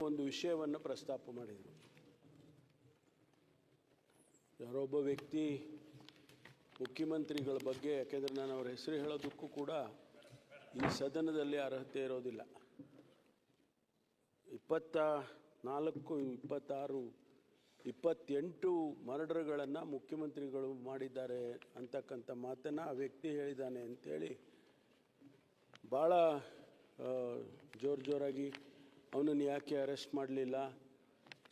ಒಂದು ವಿಷಯವನ್ನು ಪ್ರಸ್ತಾಪ ಮಾಡಿದರು. ಯಾರೊಬ್ಬ ವ್ಯಕ್ತಿ ಮುಖ್ಯಮಂತ್ರಿಗಳ ಬಗ್ಗೆ, ಯಾಕೆಂದರೆ ನಾನು ಅವರ ಹೆಸರು ಹೇಳೋದಕ್ಕೂ ಕೂಡ ಈ ಸದನದಲ್ಲಿ ಅರ್ಹತೆ ಇರೋದಿಲ್ಲ. 24, 26, 28 ಮರ್ಡರ್ಗಳನ್ನು ಮುಖ್ಯಮಂತ್ರಿಗಳು ಮಾಡಿದ್ದಾರೆ ಅಂತಕ್ಕಂಥ ಮಾತನ್ನು ಆ ವ್ಯಕ್ತಿ ಹೇಳಿದ್ದಾನೆ ಅಂತೇಳಿ ಭಾಳ ಜೋರಾಗಿ ಅವನನ್ನು ಯಾಕೆ ಅರೆಸ್ಟ್ ಮಾಡಲಿಲ್ಲ,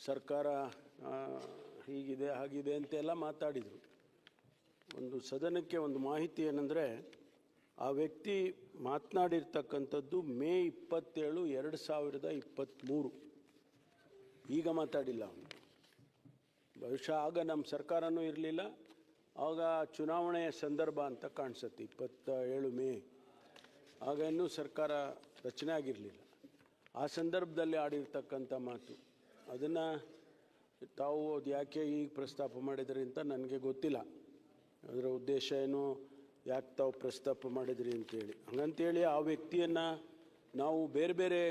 ಸರ್ಕಾರ ಹೀಗಿದೆ ಹಾಗಿದೆ ಅಂತೆಲ್ಲ ಮಾತಾಡಿದರು. ಒಂದು ಸದನಕ್ಕೆ ಒಂದು ಮಾಹಿತಿ ಏನಂದರೆ, ಆ ವ್ಯಕ್ತಿ ಮಾತನಾಡಿರ್ತಕ್ಕಂಥದ್ದು ಮೇ 27, 2023. ಈಗ ಮಾತಾಡಿಲ್ಲ ಅವನು. ಬಹುಶಃ ಆಗ ನಮ್ಮ ಸರ್ಕಾರನೂ ಇರಲಿಲ್ಲ, ಆಗ ಚುನಾವಣೆಯ ಸಂದರ್ಭ ಅಂತ ಕಾಣಿಸುತ್ತೆ. 27 ಮೇ, ಆಗ ಇನ್ನೂ ಸರ್ಕಾರ ರಚನೆ ಆಗಿರಲಿಲ್ಲ. ಆ ಸಂದರ್ಭದಲ್ಲಿ ಆಡಿರ್ತಕ್ಕಂಥ ಮಾತು, ಅದನ್ನು ತಾವು ಅದು ಯಾಕೆ ಈಗ ಪ್ರಸ್ತಾಪ ಮಾಡಿದ್ರಿ ಅಂತ ನನಗೆ ಗೊತ್ತಿಲ್ಲ. ಅದರ ಉದ್ದೇಶ ಏನು, ಯಾಕೆ ತಾವು ಪ್ರಸ್ತಾಪ ಮಾಡಿದ್ರಿ ಅಂತೇಳಿ. ಹಂಗಂತೇಳಿ ಆ ವ್ಯಕ್ತಿಯನ್ನು ನಾವು ಬೇರೆ ಬೇರೆ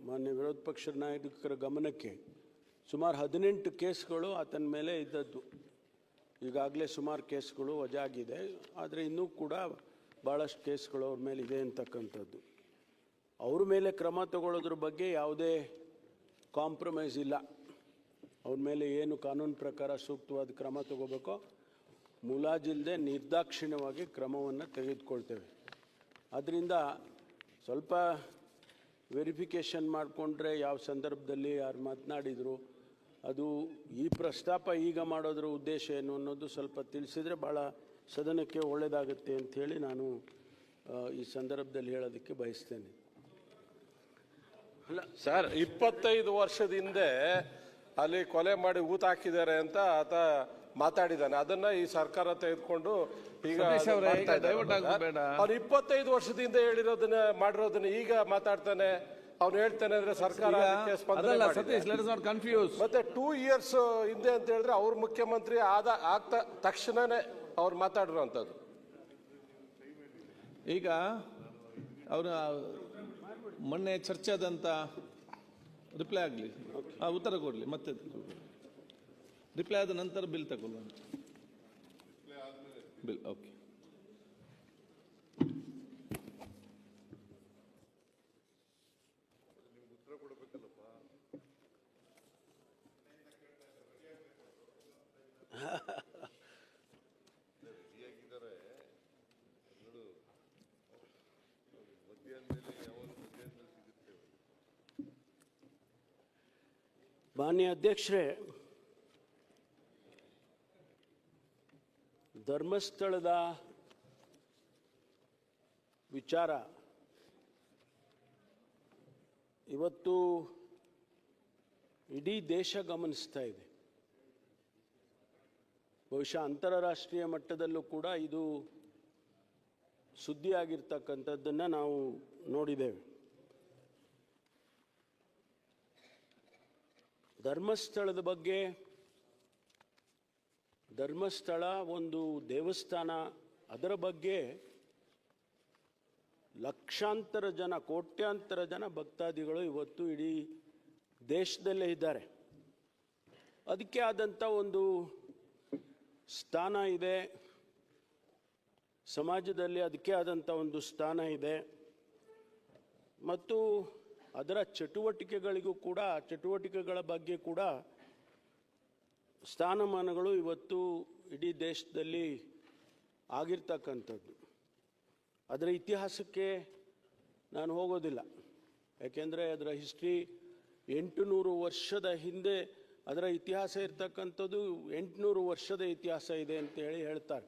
ಮಾನ್ಯ ವಿರೋಧ ಪಕ್ಷದ ನಾಯಕರ ಗಮನಕ್ಕೆ ಸುಮಾರು 18 ಕೇಸ್ಗಳು ಆತನ ಮೇಲೆ ಇದ್ದದ್ದು. ಈಗಾಗಲೇ ಸುಮಾರು ಕೇಸ್ಗಳು ವಜಾಗಿದೆ, ಆದರೆ ಇನ್ನೂ ಕೂಡ ಭಾಳಷ್ಟು ಕೇಸ್ಗಳು ಅವ್ರ ಮೇಲೆ ಇದೆ ಅಂತಕ್ಕಂಥದ್ದು. ಅವ್ರ ಮೇಲೆ ಕ್ರಮ ತಗೊಳ್ಳೋದ್ರ ಬಗ್ಗೆ ಯಾವುದೇ ಕಾಂಪ್ರಮೈಸ್ ಇಲ್ಲ. ಅವ್ರ ಮೇಲೆ ಏನು ಕಾನೂನು ಪ್ರಕಾರ ಸೂಕ್ತವಾದ ಕ್ರಮ ತಗೋಬೇಕೋ ಮುಲಾಜಿಲ್ಲದೆ ನಿರ್ದಾಕ್ಷಿಣ್ಯವಾಗಿ ಕ್ರಮವನ್ನು ತೆಗೆದುಕೊಳ್ತೇವೆ. ಆದ್ದರಿಂದ ಸ್ವಲ್ಪ ವೆರಿಫಿಕೇಷನ್ ಮಾಡಿಕೊಂಡ್ರೆ ಯಾವ ಸಂದರ್ಭದಲ್ಲಿ ಯಾರು ಮಾತನಾಡಿದರು, ಅದು ಈ ಪ್ರಸ್ತಾಪ ಈಗ ಮಾಡೋದ್ರ ಉದ್ದೇಶ ಏನು ಅನ್ನೋದು ಸ್ವಲ್ಪ ತಿಳಿಸಿದರೆ ಭಾಳ ಸದನಕ್ಕೆ ಒಳ್ಳೆಯದಾಗುತ್ತೆ ಅಂಥೇಳಿ ನಾನು ಈ ಸಂದರ್ಭದಲ್ಲಿ ಹೇಳೋದಕ್ಕೆ ಬಯಸ್ತೇನೆ. ಅಲ್ಲ ಸರ್, 25 ವರ್ಷದ ಹಿಂದೆ ಅಲ್ಲಿ ಕೊಲೆ ಮಾಡಿ ಊತ ಹಾಕಿದ್ದಾರೆ ಅಂತ ಆತ ಮಾತಾಡಿದ್ದಾನೆ. ಅದನ್ನ ಈ ಸರ್ಕಾರ ತೆಗೆದುಕೊಂಡು ಈಗ ಅವ್ರು 25 ವರ್ಷದಿಂದ ಹೇಳಿರೋದನ್ನ ಮಾಡಿರೋದನ್ನ ಈಗ ಮಾತಾಡ್ತಾನೆ. ಅವ್ನು ಹೇಳ್ತಾನೆ ಅಂದ್ರೆ ಸರ್ಕಾರ ಮತ್ತೆ 2 years ಹಿಂದೆ ಅಂತ ಹೇಳಿದ್ರೆ ಅವ್ರ ಮುಖ್ಯಮಂತ್ರಿ ಆಗ್ತಾ ತಕ್ಷಣನೇ ಅವ್ರು ಮಾತಾಡಿರೋಂಥದ್ದು. ಈಗ ಅವರ ಮೊನ್ನೆ ಚರ್ಚೆ ಆದಂತ ರಿಪ್ಲೈ ಆಗಲಿ, ಉತ್ತರ ಕೊಡಲಿ, ಮತ್ತೆ ರಿಪ್ಲೈ ಆದ ನಂತರ ಬಿಲ್ ತಗೊಳ್ಳುವ. Bill okay. ಮಾನ್ಯ ಅಧ್ಯಕ್ಷರೇ, ಧರ್ಮಸ್ಥಳದ ವಿಚಾರ ಇವತ್ತು ಇಡೀ ದೇಶ ಗಮನಿಸ್ತಾ ಇದೆ. ಬಹುಶಃ ಅಂತಾರಾಷ್ಟ್ರೀಯ ಮಟ್ಟದಲ್ಲೂ ಕೂಡ ಇದು ಸುದ್ದಿಯಾಗಿರ್ತಕ್ಕಂಥದ್ದನ್ನು ನಾವು ನೋಡಿದ್ದೇವೆ. ಧರ್ಮಸ್ಥಳದ ಬಗ್ಗೆ, ಧರ್ಮಸ್ಥಳ ಒಂದು ದೇವಸ್ಥಾನ, ಅದರ ಬಗ್ಗೆ ಲಕ್ಷಾಂತರ ಜನ, ಕೋಟ್ಯಾಂತರ ಜನ ಭಕ್ತಾದಿಗಳು ಇವತ್ತು ಇಡೀ ದೇಶದಲ್ಲೇ ಇದ್ದಾರೆ. ಅದಕ್ಕೆ ಆದಂಥ ಒಂದು ಸ್ಥಾನ ಇದೆ, ಸಮಾಜದಲ್ಲಿ ಅದಕ್ಕೆ ಆದಂಥ ಒಂದು ಸ್ಥಾನ ಇದೆ. ಮತ್ತು ಅದರ ಚಟುವಟಿಕೆಗಳಿಗೂ ಕೂಡ, ಚಟುವಟಿಕೆಗಳ ಬಗ್ಗೆ ಕೂಡ ಸ್ಥಾನಮಾನಗಳು ಇವತ್ತು ಇಡೀ ದೇಶದಲ್ಲಿ ಆಗಿರ್ತಕ್ಕಂಥದ್ದು. ಅದರ ಇತಿಹಾಸಕ್ಕೆ ನಾನು ಹೋಗೋದಿಲ್ಲ, ಯಾಕೆಂದರೆ ಅದರ ಹಿಸ್ಟ್ರಿ 800 ವರ್ಷದ ಹಿಂದೆ ಅದರ ಇತಿಹಾಸ ಇರ್ತಕ್ಕಂಥದ್ದು. 800 ವರ್ಷದ ಇತಿಹಾಸ ಇದೆ ಅಂತೇಳಿ ಹೇಳ್ತಾರೆ.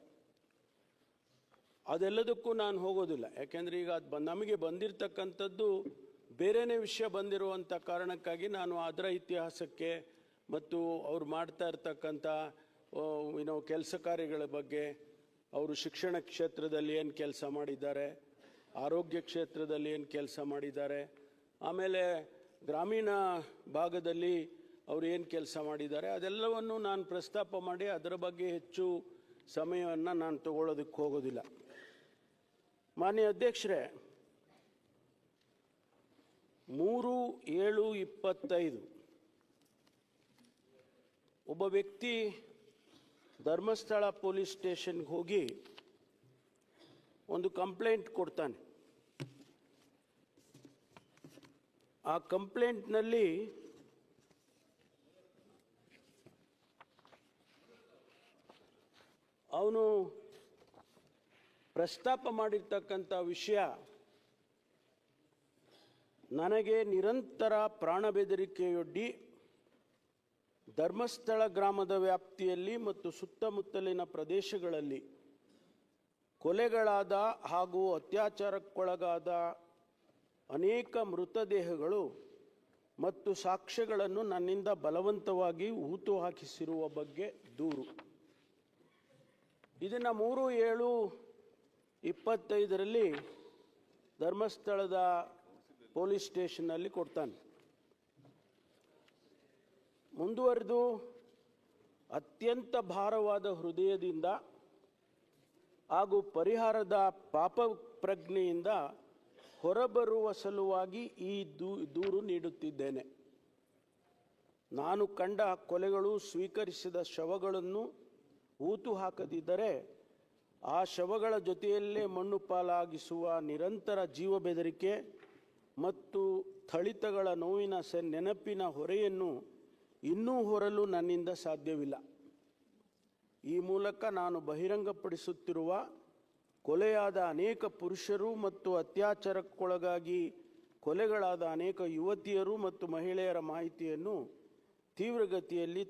ಅದೆಲ್ಲದಕ್ಕೂ ನಾನು ಹೋಗೋದಿಲ್ಲ, ಯಾಕೆಂದರೆ ಈಗ ಅದು ನಮಗೆ ಬಂದಿರತಕ್ಕಂಥದ್ದು ಬೇರೆಯೇ ವಿಷಯ ಬಂದಿರುವಂಥ ಕಾರಣಕ್ಕಾಗಿ ನಾನು ಅದರ ಇತಿಹಾಸಕ್ಕೆ ಮತ್ತು ಅವರು ಮಾಡ್ತಾ ಇರ್ತಕ್ಕಂಥ ಕೆಲಸ ಕಾರ್ಯಗಳ ಬಗ್ಗೆ, ಅವರು ಶಿಕ್ಷಣ ಕ್ಷೇತ್ರದಲ್ಲಿ ಏನು ಕೆಲಸ ಮಾಡಿದ್ದಾರೆ, ಆರೋಗ್ಯ ಕ್ಷೇತ್ರದಲ್ಲಿ ಏನು ಕೆಲಸ ಮಾಡಿದ್ದಾರೆ, ಆಮೇಲೆ ಗ್ರಾಮೀಣ ಭಾಗದಲ್ಲಿ ಅವರು ಏನು ಕೆಲಸ ಮಾಡಿದ್ದಾರೆ, ಅದೆಲ್ಲವನ್ನು ನಾನು ಪ್ರಸ್ತಾಪ ಮಾಡಿ ಅದರ ಬಗ್ಗೆ ಹೆಚ್ಚು ಸಮಯವನ್ನು ನಾನು ತಗೊಳ್ಳೋದಕ್ಕೆ ಹೋಗೋದಿಲ್ಲ. ಮಾನ್ಯ ಅಧ್ಯಕ್ಷರೇ, 3, 7, 7/7/25 ಒಬ್ಬ ವ್ಯಕ್ತಿ ಧರ್ಮಸ್ಥಳ ಪೊಲೀಸ್ ಸ್ಟೇಷನ್ಗೆ ಹೋಗಿ ಒಂದು ಕಂಪ್ಲೇಂಟ್ ಕೊಡ್ತಾನೆ. ಆ ಕಂಪ್ಲೇಂಟ್ನಲ್ಲಿ ಅವನು ಪ್ರಸ್ತಾಪ ಮಾಡಿರ್ತಕ್ಕಂಥ ವಿಷಯ, ನನಗೆ ನಿರಂತರ ಪ್ರಾಣ ಬೆದರಿಕೆಯೊಡ್ಡಿ ಧರ್ಮಸ್ಥಳ ಗ್ರಾಮದ ವ್ಯಾಪ್ತಿಯಲ್ಲಿ ಮತ್ತು ಸುತ್ತಮುತ್ತಲಿನ ಪ್ರದೇಶಗಳಲ್ಲಿ ಕೊಲೆಗಳಾದ ಹಾಗೂ ಅತ್ಯಾಚಾರಕ್ಕೊಳಗಾದ ಅನೇಕ ಮೃತದೇಹಗಳು ಮತ್ತು ಸಾಕ್ಷ್ಯಗಳನ್ನು ನನ್ನಿಂದ ಬಲವಂತವಾಗಿ ಹೂತು ಹಾಕಿಸಿರುವ ಬಗ್ಗೆ ದೂರು. ಇದನ್ನು 3/7/25 ಧರ್ಮಸ್ಥಳದ ಪೊಲೀಸ್ ಸ್ಟೇಷನ್ನಲ್ಲಿ ಕೊಡ್ತಾನೆ. ಮುಂದುವರೆದು ಅತ್ಯಂತ ಭಾರವಾದ ಹೃದಯದಿಂದ ಹಾಗೂ ಪರಿಹಾರದ ಪಾಪ ಪ್ರಜ್ಞೆಯಿಂದ ಹೊರಬರುವ ಸಲುವಾಗಿ ಈ ದೂರು ನೀಡುತ್ತಿದ್ದೇನೆ. ನಾನು ಕಂಡ ಕೊಲೆಗಳು ಸ್ವೀಕರಿಸಿದ ಶವಗಳನ್ನು ಹೂತು ಹಾಕದಿದ್ದರೆ ಆ ಶವಗಳ ಜೊತೆಯಲ್ಲೇ ಮಣ್ಣು ಪಾಲಾಗಿಸುವ ನಿರಂತರ ಜೀವ ಬೆದರಿಕೆ ಮತ್ತು ಥಳಿತಗಳ ನೋವಿನ ನೆನಪಿನ ಹೊರೆಯನ್ನು ಇನ್ನೂ ಹೊರಲು ನನ್ನಿಂದ ಸಾಧ್ಯವಿಲ್ಲ. ಈ ಮೂಲಕ ನಾನು ಬಹಿರಂಗಪಡಿಸುತ್ತಿರುವ ಕೊಲೆಯಾದ ಅನೇಕ ಪುರುಷರು ಮತ್ತು ಅತ್ಯಾಚಾರಕ್ಕೊಳಗಾಗಿ ಕೊಲೆಗಳಾದ ಅನೇಕ ಯುವತಿಯರು ಮತ್ತು ಮಹಿಳೆಯರ ಮಾಹಿತಿಯನ್ನು ತೀವ್ರಗತಿಯಲ್ಲಿ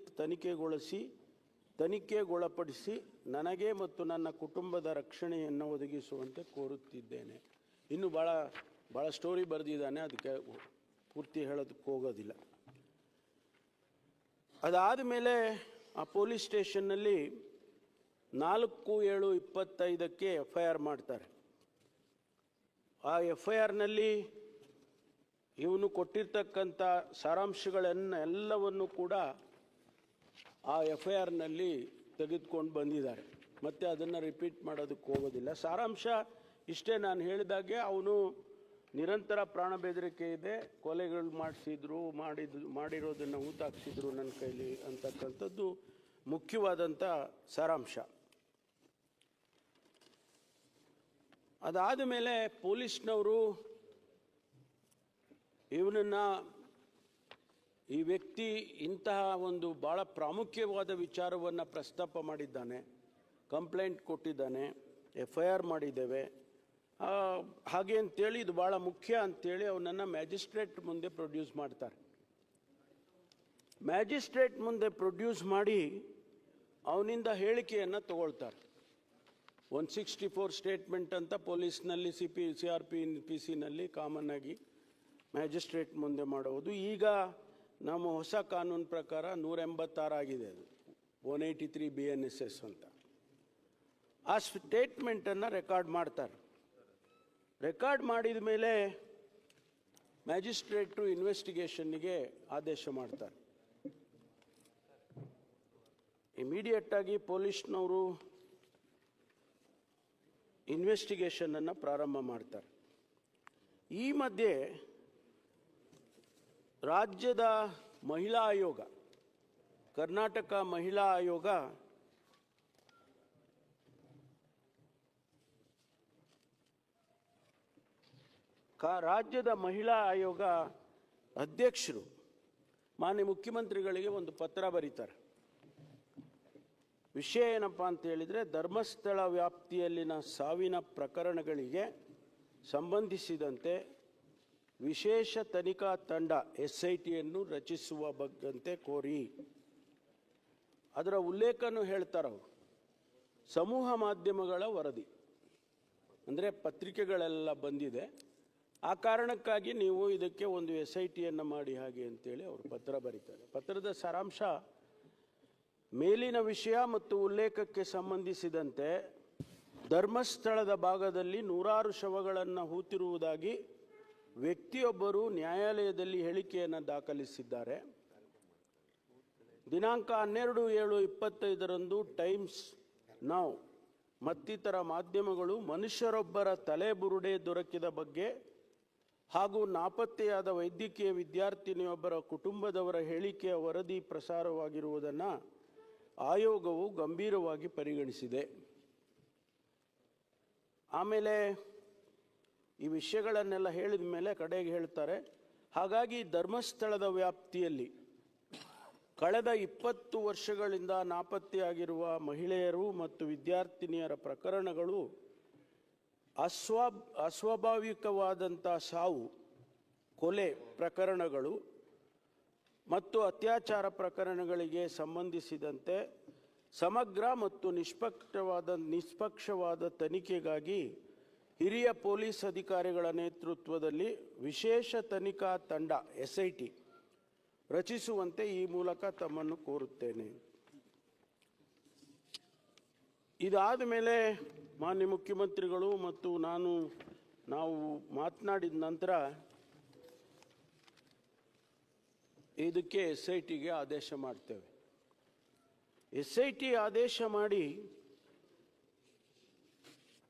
ತನಿಖೆಗೊಳಪಡಿಸಿ ನನಗೆ ಮತ್ತು ನನ್ನ ಕುಟುಂಬದ ರಕ್ಷಣೆಯನ್ನು ಒದಗಿಸುವಂತೆ ಕೋರುತ್ತಿದ್ದೇನೆ. ಇನ್ನು ಭಾಳ ಸ್ಟೋರಿ ಬರೆದಿದ್ದಾನೆ, ಅದಕ್ಕೆ ಪೂರ್ತಿ ಹೇಳೋದಕ್ಕೆ ಹೋಗೋದಿಲ್ಲ. ಅದಾದ ಮೇಲೆ ಆ ಪೊಲೀಸ್ ಸ್ಟೇಷನ್ನಲ್ಲಿ 4/7/25 FIR ಮಾಡ್ತಾರೆ. ಆ FIRನಲ್ಲಿ ಇವನು ಕೊಟ್ಟಿರ್ತಕ್ಕಂಥ ಸಾರಾಂಶಗಳನ್ನೆಲ್ಲವನ್ನು ಕೂಡ ಆ FIRನಲ್ಲಿ ತೆಗೆದುಕೊಂಡು ಬಂದಿದ್ದಾರೆ. ಮತ್ತು ಅದನ್ನು ರಿಪೀಟ್ ಮಾಡೋದಕ್ಕೆ ಹೋಗೋದಿಲ್ಲ. ಸಾರಾಂಶ ಇಷ್ಟೇ, ನಾನು ಹೇಳಿದಾಗೆ ಅವನು ನಿರಂತರ ಪ್ರಾಣ ಬೆದರಿಕೆ ಇದೆ, ಕೊಲೆಗಳು ಮಾಡಿರೋದನ್ನು ಹೂತಾಕ್ಸಿದ್ರು ನನ್ನ ಕೈಲಿ ಅಂತಕ್ಕಂಥದ್ದು ಮುಖ್ಯವಾದಂಥ ಸಾರಾಂಶ. ಅದಾದ ಮೇಲೆ ಪೊಲೀಸ್ನವರು ಇವನನ್ನು, ಈ ವ್ಯಕ್ತಿ ಇಂತಹ ಒಂದು ಭಾಳ ಪ್ರಾಮುಖ್ಯವಾದ ವಿಚಾರವನ್ನು ಪ್ರಸ್ತಾಪ ಮಾಡಿದ್ದಾನೆ, ಕಂಪ್ಲೇಂಟ್ ಕೊಟ್ಟಿದ್ದಾನೆ, FIR ಮಾಡಿದ್ದೇವೆ, ಹಾಗೆ ಅಂತೇಳಿ ಇದು ಭಾಳ ಮುಖ್ಯ ಅಂತೇಳಿ ಅವನನ್ನು ಮ್ಯಾಜಿಸ್ಟ್ರೇಟ್ ಮುಂದೆ ಪ್ರೊಡ್ಯೂಸ್ ಮಾಡ್ತಾರೆ. ಮ್ಯಾಜಿಸ್ಟ್ರೇಟ್ ಮುಂದೆ ಪ್ರೊಡ್ಯೂಸ್ ಮಾಡಿ ಅವನಿಂದ ಹೇಳಿಕೆಯನ್ನು ತಗೊಳ್ತಾರೆ. 164 ಸ್ಟೇಟ್ಮೆಂಟ್ ಅಂತ ಪೊಲೀಸ್ನಲ್ಲಿ CRPC ಕಾಮನ್ ಆಗಿ ಮ್ಯಾಜಿಸ್ಟ್ರೇಟ್ ಮುಂದೆ ಮಾಡುವುದು. ಈಗ ನಮ್ಮ ಹೊಸ ಕಾನೂನು ಪ್ರಕಾರ 186 ಆಗಿದೆ, ಅದು 183 BNSS ಅಂತ. ಆ ಸ್ಟೇಟ್ಮೆಂಟನ್ನು ರೆಕಾರ್ಡ್ ಮಾಡ್ತಾರೆ. ರೆಕಾರ್ಡ್ ಮಾಡಿದ ಮೇಲೆ ಮ್ಯಾಜಿಸ್ಟ್ರೇಟು ಇನ್ವೆಸ್ಟಿಗೇಷನ್ನಿಗೆ ಆದೇಶ ಮಾಡ್ತಾರೆ. ಇಮಿಡಿಯೇಟಾಗಿ ಪೊಲೀಸ್ನವರು ಇನ್ವೆಸ್ಟಿಗೇಷನನ್ನು ಪ್ರಾರಂಭ ಮಾಡ್ತಾರೆ. ಈ ಮಧ್ಯೆ ರಾಜ್ಯದ ಮಹಿಳಾ ಆಯೋಗ, ಕರ್ನಾಟಕ ಮಹಿಳಾ ಆಯೋಗ ರಾಜ್ಯದ ಮಹಿಳಾ ಆಯೋಗ ಅಧ್ಯಕ್ಷರು ಮಾನ್ಯ ಮುಖ್ಯಮಂತ್ರಿಗಳಿಗೆ ಒಂದು ಪತ್ರ ಬರೀತಾರೆ. ವಿಷಯ ಏನಪ್ಪ ಅಂತ ಹೇಳಿದರೆ, ಧರ್ಮಸ್ಥಳ ವ್ಯಾಪ್ತಿಯಲ್ಲಿನ ಸಾವಿನ ಪ್ರಕರಣಗಳಿಗೆ ಸಂಬಂಧಿಸಿದಂತೆ ವಿಶೇಷ ತನಿಖಾ ತಂಡ SITಯನ್ನು ರಚಿಸುವ ಬಗ್ಗಂತೆ ಕೋರಿ. ಅದರ ಉಲ್ಲೇಖನೂ ಹೇಳ್ತಾರವರು, ಸಮೂಹ ಮಾಧ್ಯಮಗಳ ವರದಿ ಅಂದರೆ ಪತ್ರಿಕೆಗಳೆಲ್ಲ ಬಂದಿದೆ, ಆ ಕಾರಣಕ್ಕಾಗಿ ನೀವು ಇದಕ್ಕೆ ಒಂದು SITಯನ್ನು ಮಾಡಿ ಹಾಗೆ ಅಂತೇಳಿ ಅವರು ಪತ್ರ ಬರೀತಾರೆ. ಪತ್ರದ ಸಾರಾಂಶ, ಮೇಲಿನ ವಿಷಯ ಮತ್ತು ಉಲ್ಲೇಖಕ್ಕೆ ಸಂಬಂಧಿಸಿದಂತೆ ಧರ್ಮಸ್ಥಳದ ಭಾಗದಲ್ಲಿ 100 ಶವಗಳನ್ನು ಹೂತಿರುವುದಾಗಿ ವ್ಯಕ್ತಿಯೊಬ್ಬರು ನ್ಯಾಯಾಲಯದಲ್ಲಿ ಹೇಳಿಕೆಯನ್ನು ದಾಖಲಿಸಿದ್ದಾರೆ. ದಿನಾಂಕ 12/7/25 ಟೈಮ್ಸ್ ನೌ ಮತ್ತಿತರ ಮಾಧ್ಯಮಗಳು ಮನುಷ್ಯರೊಬ್ಬರ ತಲೆಬುರುಡೆ ದೊರಕಿದ ಬಗ್ಗೆ ಹಾಗೂ ನಾಪತ್ತೆಯಾದ ವೈದ್ಯಕೀಯ ವಿದ್ಯಾರ್ಥಿನಿಯೊಬ್ಬರ ಕುಟುಂಬದವರ ಹೇಳಿಕೆಯ ವರದಿ ಪ್ರಸಾರವಾಗಿರುವುದನ್ನು ಆಯೋಗವು ಗಂಭೀರವಾಗಿ ಪರಿಗಣಿಸಿದೆ. ಆಮೇಲೆ ಈ ವಿಷಯಗಳನ್ನೆಲ್ಲ ಹೇಳಿದ ಮೇಲೆ ಕಡೆಗೆ ಹೇಳ್ತಾರೆ, ಹಾಗಾಗಿ ಧರ್ಮಸ್ಥಳದ ವ್ಯಾಪ್ತಿಯಲ್ಲಿ ಕಳೆದ 20 ವರ್ಷಗಳಿಂದ ನಾಪತ್ತೆಯಾಗಿರುವ ಮಹಿಳೆಯರು ಮತ್ತು ವಿದ್ಯಾರ್ಥಿನಿಯರ ಪ್ರಕರಣಗಳು ಅಸ್ವಾಭಾವಿಕವಾದಂಥ ಸಾವು, ಕೊಲೆ ಪ್ರಕರಣಗಳು ಮತ್ತು ಅತ್ಯಾಚಾರ ಪ್ರಕರಣಗಳಿಗೆ ಸಂಬಂಧಿಸಿದಂತೆ ಸಮಗ್ರ ಮತ್ತು ನಿಷ್ಪಕ್ಷವಾದ ತನಿಖೆಗಾಗಿ ಹಿರಿಯ ಪೊಲೀಸ್ ಅಧಿಕಾರಿಗಳ ನೇತೃತ್ವದಲ್ಲಿ ವಿಶೇಷ ತನಿಖಾ ತಂಡ SIT ರಚಿಸುವಂತೆ ಈ ಮೂಲಕ ತಮ್ಮನ್ನು ಕೋರುತ್ತೇನೆ. ಇದಾದ ಮೇಲೆ ಮಾನ್ಯ ಮುಖ್ಯಮಂತ್ರಿಗಳು ಮತ್ತು ನಾವು ಮಾತನಾಡಿದ ನಂತರ ಇದಕ್ಕೆ SITಗೆ ಆದೇಶ ಮಾಡ್ತೇವೆ. SIT ಆದೇಶ ಮಾಡಿ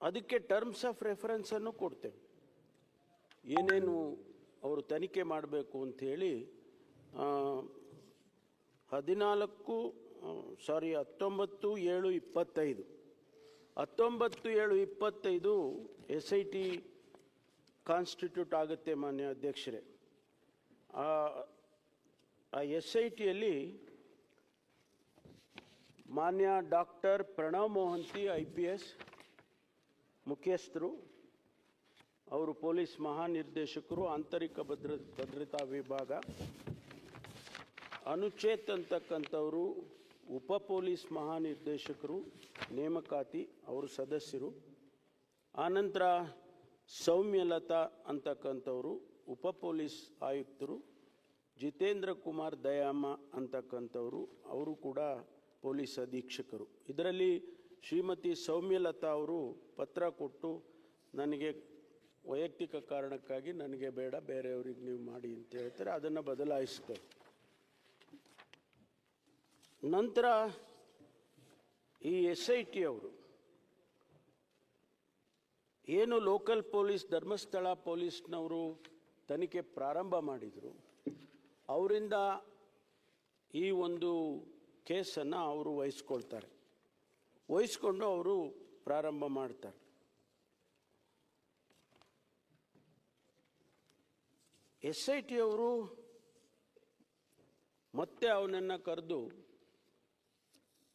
ಅದಕ್ಕೆ ಟರ್ಮ್ಸ್ ಆಫ್ ರೆಫರೆನ್ಸನ್ನು ಕೊಡ್ತೇವೆ. ಏನೇನು ಅವರು ತನಿಖೆ ಮಾಡಬೇಕು ಅಂಥೇಳಿ 19/7/25 SIT ಕಾನ್ಸ್ಟಿಟ್ಯೂಟ್ ಆಗುತ್ತೆ ಮಾನ್ಯ ಅಧ್ಯಕ್ಷರೇ. ಆ SITಯಲ್ಲಿ ಮಾನ್ಯ ಡಾಕ್ಟರ್ ಪ್ರಣವ್ ಮೊಹಂತಿ IPS ಮುಖ್ಯಸ್ಥರು, ಅವರು ಪೊಲೀಸ್ ಮಹಾನಿರ್ದೇಶಕರು, ಆಂತರಿಕ ಭದ್ರತಾ ವಿಭಾಗ, ಅನುಚೇತ್ ಅಂತಕ್ಕಂಥವರು ಉಪ ಪೊಲೀಸ್ ಮಹಾನಿರ್ದೇಶಕರು, ನೇಮಕಾತಿ ಅವರು ಸದಸ್ಯರು. ಆನಂತರ ಸೌಮ್ಯಲತಾ ಅಂತಕ್ಕಂಥವರು ಉಪ ಪೊಲೀಸ್ ಆಯುಕ್ತರು, ಜಿತೇಂದ್ರ ಕುಮಾರ್ ದಯಾಮ ಅಂತಕ್ಕಂಥವರು ಅವರು ಕೂಡ ಪೊಲೀಸ್ ಅಧೀಕ್ಷಕರು. ಇದರಲ್ಲಿ ಶ್ರೀಮತಿ ಸೌಮ್ಯಲತಾ ಅವರು ಪತ್ರ ಕೊಟ್ಟು ನನಗೆ ವೈಯಕ್ತಿಕ ಕಾರಣಕ್ಕಾಗಿ ನನಗೆ ಬೇಡ, ಬೇರೆಯವರಿಗೆ ನೀವು ಮಾಡಿ ಅಂತ ಹೇಳ್ತಾರೆ. ಅದನ್ನು ಬದಲಾಯಿಸ್ತೇವೆ. ನಂತರ ಈ SIT ಅವರು ಏನು ಲೋಕಲ್ ಪೊಲೀಸ್ ಧರ್ಮಸ್ಥಳ ಪೊಲೀಸ್ನವರು ತನಿಖೆ ಪ್ರಾರಂಭ ಮಾಡಿದರು, ಅವರಿಂದ ಈ ಒಂದು ಕೇಸನ್ನು ಅವರು ವಹಿಸ್ಕೊಂಡು ಅವರು ಪ್ರಾರಂಭ ಮಾಡ್ತಾರೆ. SIT ಅವರು ಮತ್ತೆ ಅವನನ್ನು ಕರೆದು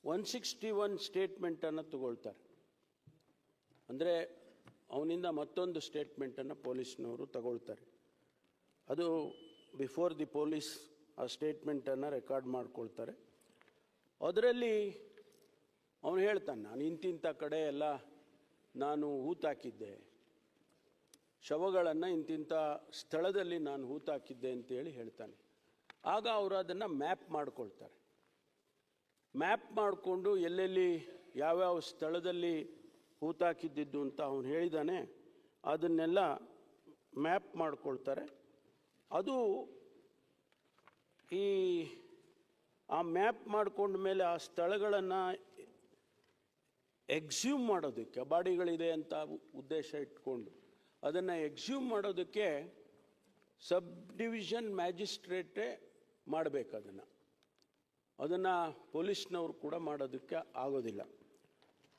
161 ಸ್ಟೇಟ್ಮೆಂಟನ್ನು ತಗೊಳ್ತಾರೆ. ಅಂದರೆ ಅವನಿಂದ ಮತ್ತೊಂದು ಸ್ಟೇಟ್ಮೆಂಟನ್ನು ಪೊಲೀಸ್ನವರು ತಗೊಳ್ತಾರೆ. ಅದು ಬಿಫೋರ್ ದಿ ಪೊಲೀಸ್ ಆ ಸ್ಟೇಟ್ಮೆಂಟನ್ನು ರೆಕಾರ್ಡ್ ಮಾಡ್ಕೊಳ್ತಾರೆ. ಅದರಲ್ಲಿ ಅವನು ಹೇಳ್ತಾನೆ, ನಾನು ಇಂತಿಂಥ ಕಡೆ ಎಲ್ಲ ನಾನು ಹೂತಾಕಿದ್ದೆ, ಶವಗಳನ್ನು ಇಂತಿಂಥ ಸ್ಥಳದಲ್ಲಿ ನಾನು ಹೂತಾಕಿದ್ದೆ ಅಂತೇಳಿ ಹೇಳ್ತಾನೆ. ಆಗ ಅವರು ಅದನ್ನು ಮ್ಯಾಪ್ ಮಾಡ್ಕೊಳ್ತಾರೆ. ಮ್ಯಾಪ್ ಮಾಡಿಕೊಂಡು ಎಲ್ಲೆಲ್ಲಿ ಯಾವ್ಯಾವ ಸ್ಥಳದಲ್ಲಿ ಹೂತಾಕಿದ್ದಿದ್ದು ಅಂತ ಅವನು ಹೇಳಿದ್ದಾನೆ, ಅದನ್ನೆಲ್ಲ ಮ್ಯಾಪ್ ಮಾಡ್ಕೊಳ್ತಾರೆ. ಅದು ಆ ಮ್ಯಾಪ್ ಮಾಡ್ಕೊಂಡ ಮೇಲೆ ಆ ಸ್ಥಳಗಳನ್ನು ಎಕ್ಸ್ಯೂಮ್ ಮಾಡೋದಕ್ಕೆ, ಬಾಡಿಗಳಿದೆ ಅಂತ ಉದ್ದೇಶ ಇಟ್ಕೊಂಡು ಅದನ್ನು ಎಕ್ಸ್ಯೂಮ್ ಮಾಡೋದಕ್ಕೆ ಸಬ್ ಡಿವಿಷನ್ ಮ್ಯಾಜಿಸ್ಟ್ರೇಟೇ ಮಾಡಬೇಕು. ಅದನ್ನು ಪೊಲೀಸ್ನವರು ಕೂಡ ಮಾಡೋದಕ್ಕೆ ಆಗೋದಿಲ್ಲ.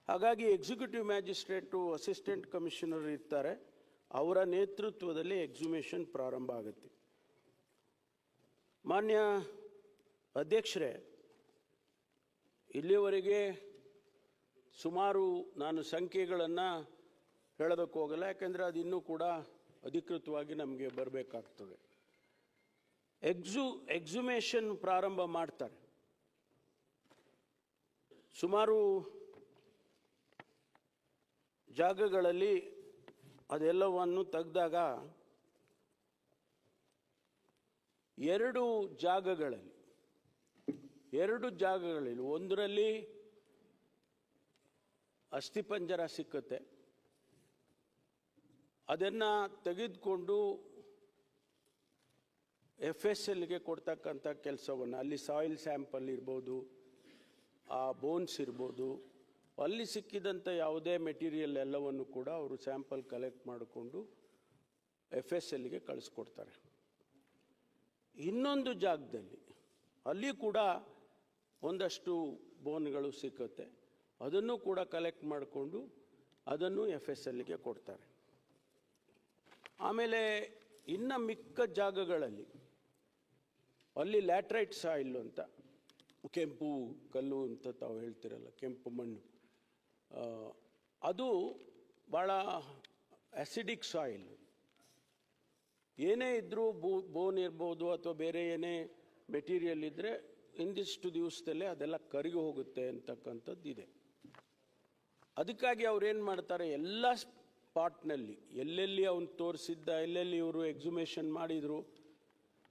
ಹಾಗಾಗಿ ಎಕ್ಸಿಕ್ಯೂಟಿವ್ ಮ್ಯಾಜಿಸ್ಟ್ರೇಟು, ಅಸಿಸ್ಟೆಂಟ್ ಕಮಿಷನರ್ ಇರ್ತಾರೆ, ಅವರ ನೇತೃತ್ವದಲ್ಲಿ ಎಕ್ಸುಮೇಷನ್ ಪ್ರಾರಂಭ ಆಗುತ್ತೆ. ಮಾನ್ಯ ಅಧ್ಯಕ್ಷರೇ, ಇಲ್ಲಿಯವರೆಗೆ ಸುಮಾರು ನಾನು ಸಂಖ್ಯೆಗಳನ್ನು ಹೇಳೋದಕ್ಕೆ ಹೋಗಲ್ಲ, ಯಾಕೆಂದರೆ ಅದು ಇನ್ನೂ ಕೂಡ ಅಧಿಕೃತವಾಗಿ ನಮಗೆ ಬರಬೇಕಾಗ್ತದೆ. ಎಕ್ಸುಮೇಷನ್ ಪ್ರಾರಂಭ ಮಾಡ್ತಾರೆ. ಸುಮಾರು ಜಾಗಗಳಲ್ಲಿ ಅದೆಲ್ಲವನ್ನು ತೆಗೆದಾಗ 2 ಜಾಗಗಳಲ್ಲಿ ಒಂದರಲ್ಲಿ ಅಸ್ಥಿಪಂಜರ ಸಿಕ್ಕುತ್ತೆ. ಅದನ್ನು ತೆಗೆದುಕೊಂಡು FSLಗೆ ಕೊಡ್ತಕ್ಕಂಥ ಕೆಲಸವನ್ನು, ಅಲ್ಲಿ ಸಾಯಿಲ್ ಸ್ಯಾಂಪಲ್ ಇರ್ಬೋದು, ಆ ಬೋನ್ಸ್ ಇರ್ಬೋದು, ಅಲ್ಲಿ ಸಿಕ್ಕಿದಂಥ ಯಾವುದೇ ಮೆಟೀರಿಯಲ್ ಎಲ್ಲವನ್ನು ಕೂಡ ಅವರು ಸ್ಯಾಂಪಲ್ ಕಲೆಕ್ಟ್ ಮಾಡಿಕೊಂಡು FSLಗೆ ಕಳಿಸ್ಕೊಡ್ತಾರೆ. ಇನ್ನೊಂದು ಜಾಗದಲ್ಲಿ ಅಲ್ಲಿ ಕೂಡ ಒಂದಷ್ಟು ಬೋನ್ಗಳು ಸಿಕ್ಕುತ್ತೆ, ಅದನ್ನು ಕೂಡ ಕಲೆಕ್ಟ್ ಮಾಡಿಕೊಂಡು ಅದನ್ನು FSLಗೆ ಕೊಡ್ತಾರೆ. ಆಮೇಲೆ ಇನ್ನು ಮಿಕ್ಕ ಜಾಗಗಳಲ್ಲಿ ಅಲ್ಲಿ ಲ್ಯಾಟ್ರೈಟ್ ಸಾಯಿಲ್ ಅಂತ, ಕೆಂಪು ಕಲ್ಲು ಅಂತ ತಾವು ಹೇಳ್ತಿರಲ್ಲ, ಕೆಂಪು ಮಣ್ಣು, ಅದು ಭಾಳ ಆ್ಯಸಿಡಿಕ್ ಸಾಯಿಲ್. ಏನೇ ಇದ್ದರೂ ಬೋನ್ ಇರ್ಬೋದು ಅಥವಾ ಬೇರೆ ಏನೇ ಮೆಟೀರಿಯಲ್ ಇದ್ದರೆ ಇಂದಿಷ್ಟು ದಿವಸದಲ್ಲೇ ಅದೆಲ್ಲ ಕರಗಿ ಹೋಗುತ್ತೆ ಅಂತಕ್ಕಂಥದ್ದು ಇದೆ. ಅದಕ್ಕಾಗಿ ಅವ್ರೇನು ಮಾಡ್ತಾರೆ, ಎಲ್ಲ ಸ್ಪಾಟ್ನಲ್ಲಿ ಎಲ್ಲೆಲ್ಲಿ ಅವನು ತೋರಿಸಿದ್ದ, ಎಲ್ಲೆಲ್ಲಿ ಇವರು ಎಕ್ಸುಮೇಷನ್ ಮಾಡಿದರು,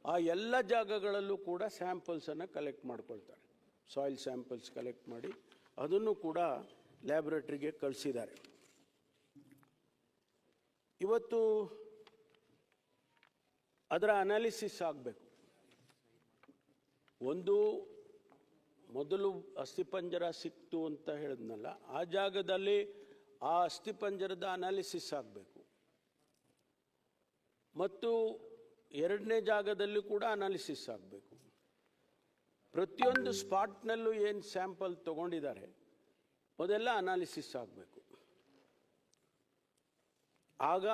ಆ ಎಲ್ಲ ಜಾಗಗಳಲ್ಲೂ ಕೂಡ ಸ್ಯಾಂಪಲ್ಸನ್ನು ಕಲೆಕ್ಟ್ ಮಾಡ್ಕೊಳ್ತಾರೆ. ಸಾಯಿಲ್ ಸ್ಯಾಂಪಲ್ಸ್ ಕಲೆಕ್ಟ್ ಮಾಡಿ ಅದನ್ನು ಕೂಡ ಲ್ಯಾಬೊರೇಟ್ರಿಗೆ ಕಳಿಸಿದ್ದಾರೆ. ಇವತ್ತು ಅದರ ಅನಾಲಿಸಿಸ್ ಆಗಬೇಕು. ಒಂದು ಮೊದಲು ಅಸ್ಥಿಪಂಜರ ಸಿಕ್ತು ಅಂತ ಹೇಳಿದ್ನಲ್ಲ, ಆ ಜಾಗದಲ್ಲಿ ಆ ಅಸ್ಥಿಪಂಜರದ ಅನಾಲಿಸಿಸ್ ಆಗಬೇಕು. ಮತ್ತು ಎರಡನೇ ಜಾಗದಲ್ಲಿ ಕೂಡ ಅನಾಲಿಸಿಸ್ ಆಗಬೇಕು. ಪ್ರತಿಯೊಂದು ಸ್ಪಾಟ್ನಲ್ಲೂ ಏನು ಸ್ಯಾಂಪಲ್ ತಗೊಂಡಿದ್ದಾರೆ ಅದೆಲ್ಲ ಅನಾಲಿಸಿಸ್ ಆಗಬೇಕು. ಆಗ